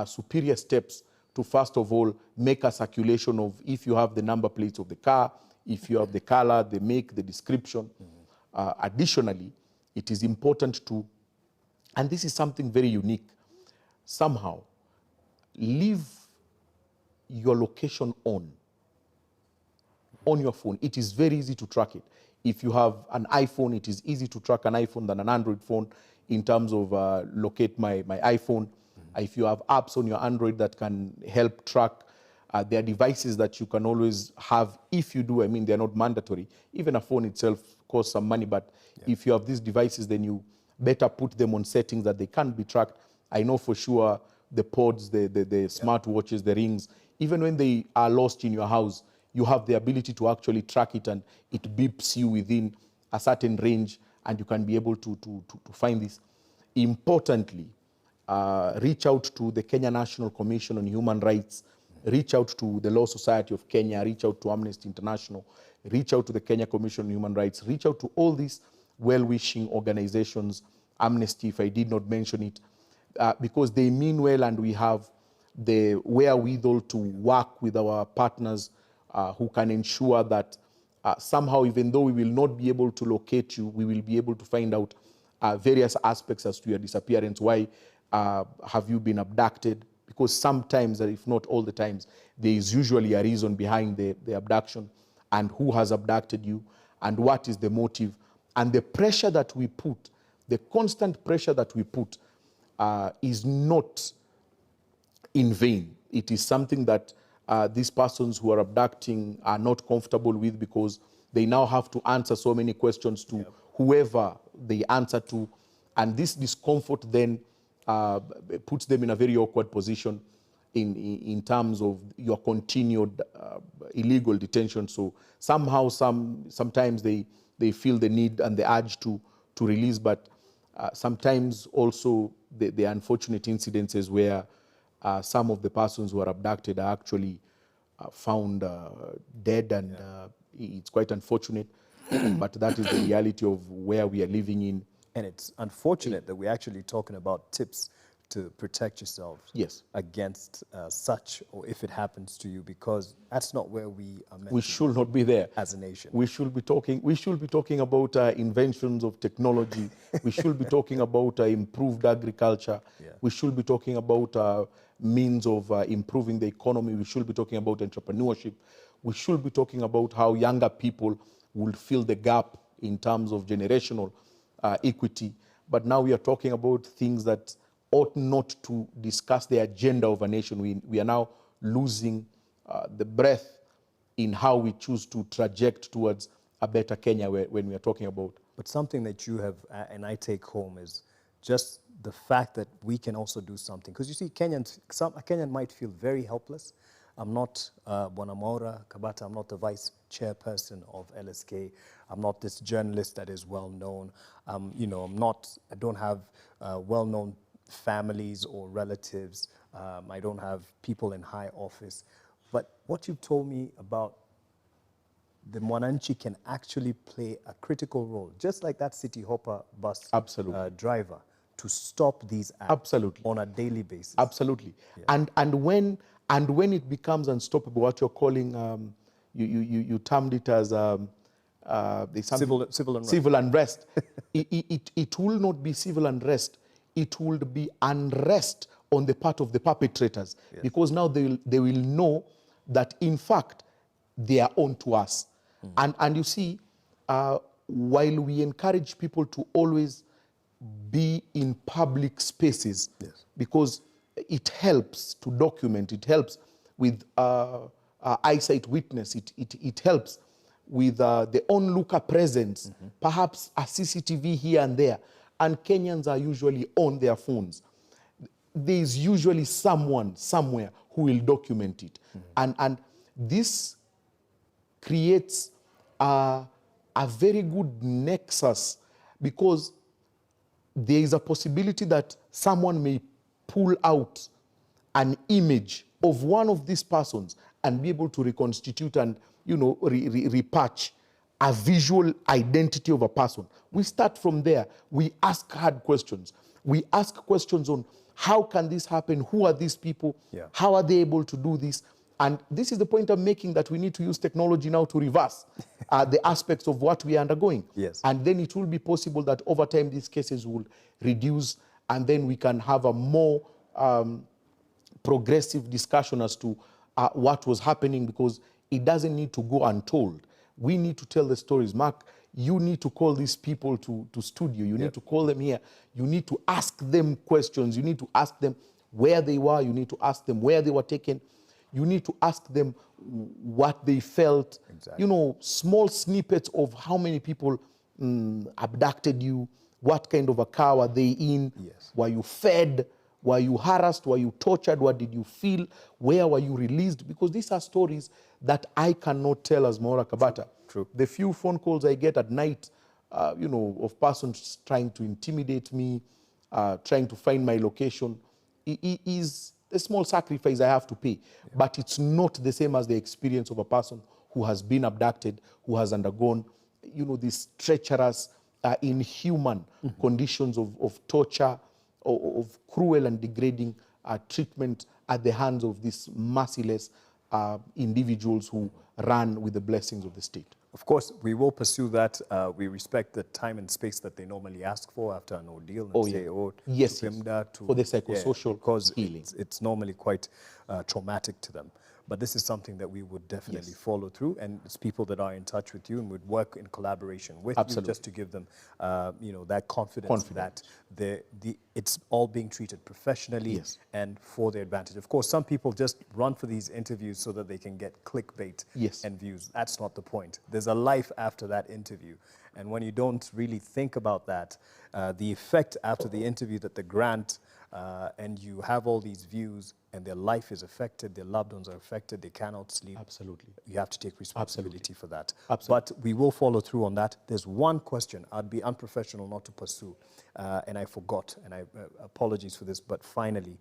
B: superior steps to first of all make a circulation of if you have the number plates of the car, if you have the color, the make, the description. Additionally, it is important to, and this is something very unique, somehow leave your location on your phone. It is very easy to track it. If you have an iPhone, it is easy to track an iPhone than an Android phone in terms of locate my iPhone. If you have apps on your Android that can help track, there are devices that you can always have if you do. I mean, they're not mandatory. Even a phone itself costs some money, but if you have these devices, then you better put them on settings that they can't be tracked. I know for sure the pods, the smart watches, the rings, even when they are lost in your house, you have the ability to actually track it, and it beeps you within a certain range, and you can be able to find this. Importantly, reach out to the Kenya National Commission on Human Rights, reach out to the Law Society of Kenya, reach out to Amnesty International, reach out to the Kenya Commission on Human Rights, reach out to all these well-wishing organizations, Amnesty, if I did not mention it, because they mean well, and we have the wherewithal to work with our partners who can ensure that somehow, even though we will not be able to locate you, we will be able to find out various aspects as to your disappearance. Why have you been abducted? Because sometimes, if not all the times, there is usually a reason behind the abduction, and who has abducted you, and what is the motive. And the pressure that we put, the constant pressure that we put, is not in vain. It is something that these persons who are abducting are not comfortable with, because they now have to answer so many questions to whoever they answer to. And this discomfort then puts them in a very awkward position in terms of your continued illegal detention. So somehow, sometimes they feel the need and the urge to release, but sometimes also the unfortunate incidences where some of the persons who are abducted are actually found dead, and it's quite unfortunate, but that is the reality of where we are living in.
A: And it's unfortunate that we're actually talking about tips to protect yourself against such, or if it happens to you, because that's not where we are meant.
B: We should not be there
A: as a nation.
B: We should be talking about inventions of technology. We should be talking about improved agriculture. We should be talking about means of improving the economy. We should be talking about entrepreneurship. We should be talking about how younger people will fill the gap in terms of generational equity. But now we are talking about things that ought not to discuss the agenda of a nation. We are now losing the breath in how we choose to traject towards a better Kenya when we are talking about.
A: But something that you have, and I take home, is just the fact that we can also do something. Because you see, a Kenyan might feel very helpless. I'm not Mwaura, Kabata, I'm not the vice chairperson of LSK. I'm not this journalist that is well known. You know, I don't have well-known families or relatives. I don't have people in high office. But what you've told me about the Mwananchi can actually play a critical role, just like that City Hopper bus driver, to stop these acts on a daily basis.
B: Absolutely. And when it becomes unstoppable, what you're calling, you termed it as civil unrest. It will not be civil unrest. It will be unrest on the part of the perpetrators, because now they will know that, in fact, they are on to us. And you see, while we encourage people to always be in public spaces, because it helps to document, it helps with eyesight witness, it helps with the onlooker presence, perhaps a CCTV here and there. And Kenyans are usually on their phones. There is usually someone somewhere who will document it. And this creates a very good nexus, because there is a possibility that someone may pull out an image of one of these persons and be able to reconstitute and, you know, repatch a visual identity of a person. We start from there. We ask hard questions. We ask questions on how can this happen? Who are these people? How are they able to do this? And this is the point I'm making, that we need to use technology now to reverse the aspects of what we are undergoing. And then it will be possible that over time these cases will reduce, and then we can have a more progressive discussion as to what was happening, because it doesn't need to go untold. We need to tell the stories. Mark, you need to call these people to studio. You need to call them here. You need to ask them questions. You need to ask them where they were. You need to ask them where they were taken. You need to ask them what they felt. You know, small snippets of how many people abducted you, What kind of a car were they in?
A: Yes.
B: Were you fed? Were you harassed? Were you tortured? What did you feel? Where were you released? Because these are stories that I cannot tell as Mwaura Kabata.
A: True.
B: The few phone calls I get at night, of persons trying to intimidate me, trying to find my location, is a small sacrifice I have to pay. Yeah. But it's not the same as the experience of a person who has been abducted, who has undergone, these treacherous, inhuman conditions of torture, of cruel and degrading treatment at the hands of these merciless individuals who run with the blessings of the state.
A: Of course, we will pursue that. We respect the time and space that they normally ask for after an ordeal. And say,
B: yes, for the psychosocial healing.
A: It's normally quite traumatic to them. But this is something that we would definitely follow through, and it's people that are in touch with you and would work in collaboration with you just to give them, that confidence that it's all being treated professionally and for their advantage. Of course, some people just run for these interviews so that they can get clickbait and views. That's not the point. There's a life after that interview, and when you don't really think about that, the effect after the interview that the grant and you have all these views and their life is affected, their loved ones are affected, they cannot sleep.
B: Absolutely.
A: You have to take responsibility for that. But we will follow through on that. There's one question I'd be unprofessional not to pursue, and I forgot, and I apologies for this, but finally,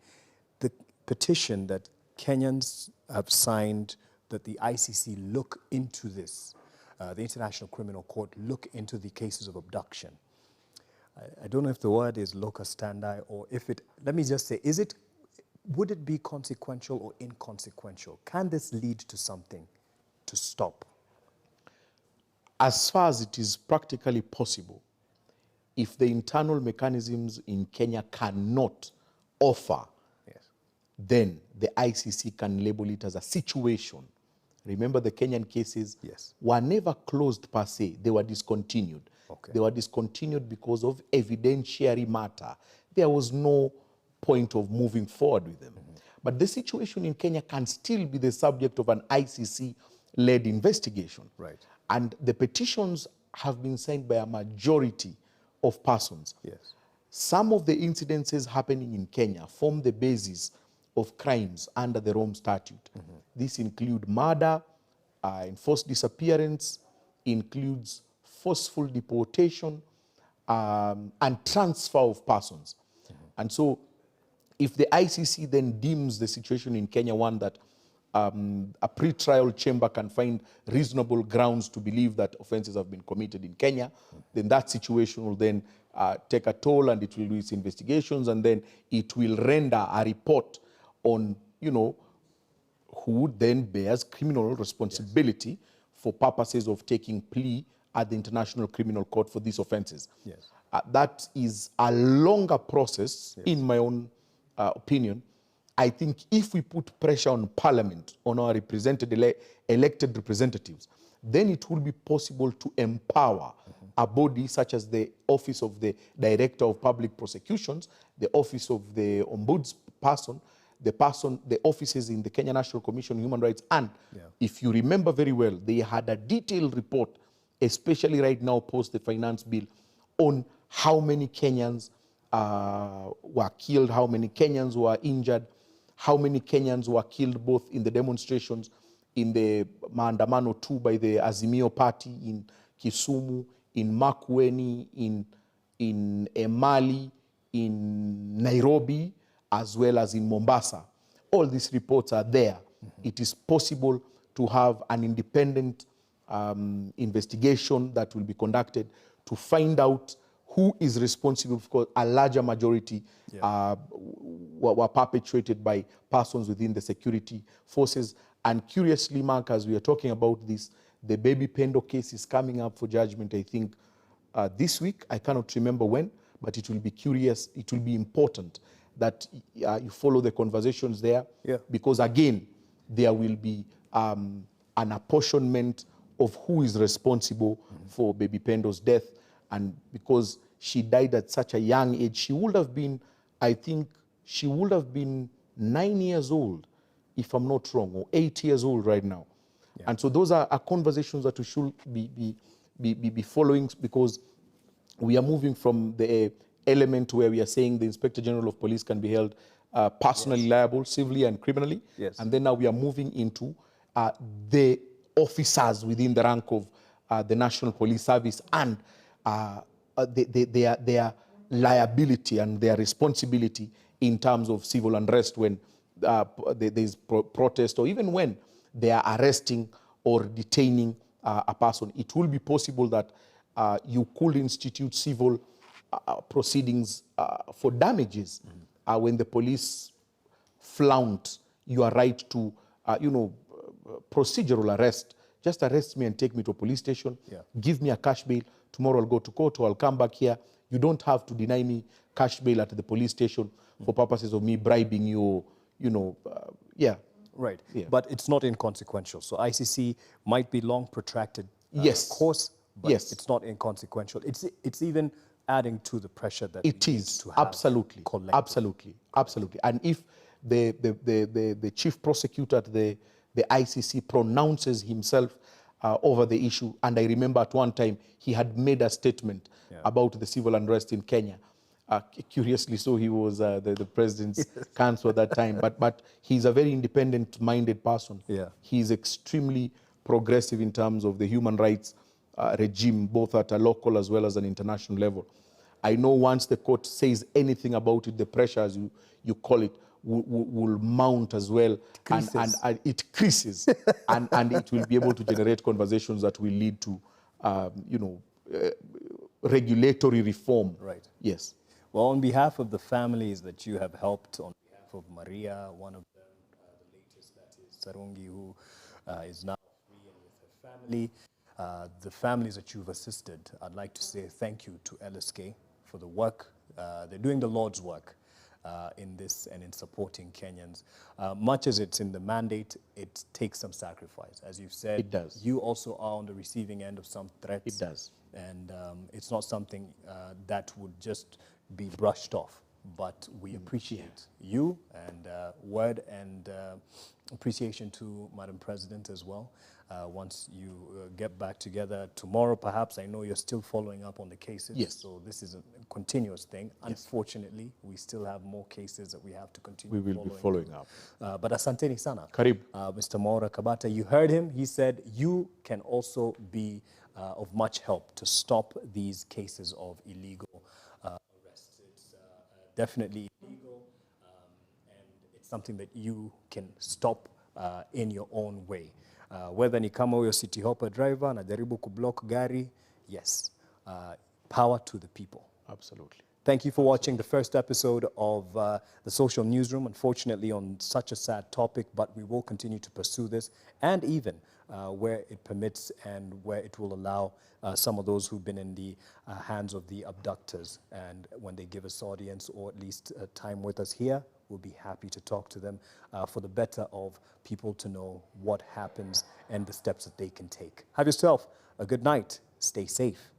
A: the petition that Kenyans have signed that the ICC look into this, the International Criminal Court look into the cases of abduction. I don't know if the word is locus standi or if it, let me just say, would it be consequential or inconsequential? Can this lead to something to stop?
B: As far as it is practically possible, if the internal mechanisms in Kenya cannot offer, then the ICC can label it as a situation. Remember, the Kenyan cases were never closed per se, they were discontinued. They were discontinued because of evidentiary matter. There was no point of moving forward with them. But the situation in Kenya can still be the subject of an ICC-led investigation. And the petitions have been signed by a majority of persons. Some of the incidences happening in Kenya form the basis of crimes under the Rome Statute. These include murder, enforced disappearance, includes forceful deportation, and transfer of persons. And so if the ICC then deems the situation in Kenya one that a pre-trial chamber can find reasonable grounds to believe that offenses have been committed in Kenya, then that situation will then take a toll, and it will do its investigations, and then it will render a report on, who then bears criminal responsibility for purposes of taking plea at the International Criminal Court for these offenses. That is a longer process, in my own opinion. I think if we put pressure on Parliament, on our elected representatives, then it will be possible to empower a body such as the Office of the Director of Public Prosecutions, the Office of the Ombudsperson, the offices in the Kenya National Commission on Human Rights. And if you remember very well, they had a detailed report, especially right now post the finance bill, on how many Kenyans were killed, how many Kenyans were injured, how many Kenyans were killed both in the demonstrations, in the maandamano too by the Azimio Party in Kisumu, in Makueni, in Emali, in Nairobi, as well as in Mombasa. All these reports are there. It is possible to have an independent investigation that will be conducted to find out who is responsible, because a larger majority were perpetrated by persons within the security forces. And curiously, Mark, as we are talking about this, the Baby Pendo case is coming up for judgment, I think, this week. I cannot remember when, but it will be curious. It will be important that you follow the conversations there, because, again, there will be an apportionment of who is responsible for Baby Pendo's death. And because she died at such a young age, she would have been, I think, she would have been 9 years old, if I'm not wrong, or 8 years old right now. And so those are conversations that we should be following, because we are moving from the element where we are saying the Inspector General of Police can be held personally liable, civilly and criminally.
A: Yes.
B: And then now we are moving into the officers within the rank of the National Police Service and their liability and their responsibility in terms of civil unrest when there is protest, or even when they are arresting or detaining a person. It will be possible that you could institute civil proceedings for damages when the police flaunt your right to, procedural arrest. Just arrest me and take me to a police station.
A: Yeah.
B: Give me a cash bail. Tomorrow I'll go to court or I'll come back here. You don't have to deny me cash bail at the police station for purposes of me bribing you, yeah.
A: Right.
B: Yeah.
A: But it's not inconsequential. So ICC might be long protracted
B: Yes.
A: course, but
B: Yes.
A: it's not inconsequential. It's even adding to the pressure that
B: It
A: we need
B: is
A: to have
B: absolutely,
A: collectively.
B: absolutely. And if the chief prosecutor at the ICC pronounces himself over the issue, and I remember at one time he had made a statement about the civil unrest in Kenya. Curiously so, he was the president's counsel at that time. But he's a very independent-minded person.
A: Yeah.
B: He's extremely progressive in terms of the human rights regime, both at a local as well as an international level. I know once the court says anything about it, the pressure, as you call it, will mount as well. And it creases. and it will be able to generate conversations that will lead to, regulatory reform.
A: Right.
B: Yes.
A: Well, on behalf of the families that you have helped, on behalf of Maria, one of them, the latest, that is Sarungi, who is now free and with her family, the families that you've assisted, I'd like to say thank you to LSK for the work. They're doing the Lord's work in this and in supporting Kenyans. Much as it's in the mandate, it takes some sacrifice. As you've said,
B: It does.
A: You also are on the receiving end of some threats.
B: It does.
A: And it's not something that would just be brushed off, but we appreciate you, and word and appreciation to Madam President as well. Once you get back together tomorrow, perhaps, I know you're still following up on the cases.
B: Yes.
A: So this is a continuous thing. Yes. Unfortunately, we still have more cases that we have to continue.
B: We will be following up.
A: But asanteni sana.
B: Karibu.
A: Mr. Mwaura Kabata, you heard him. He said you can also be of much help to stop these cases of illegal arrests. It's definitely illegal, and it's something that you can stop in your own way. Whether ni kama huyo city hopper driver anajaribu kublock gari, yes, power to the people.
B: Absolutely.
A: Thank you for watching the first episode of the Social Newsroom, unfortunately on such a sad topic, but we will continue to pursue this, and even where it permits and where it will allow some of those who've been in the hands of the abductors. And when they give us audience, or at least time with us here, we'll be happy to talk to them for the better of people to know what happens and the steps that they can take. Have yourself a good night. Stay safe.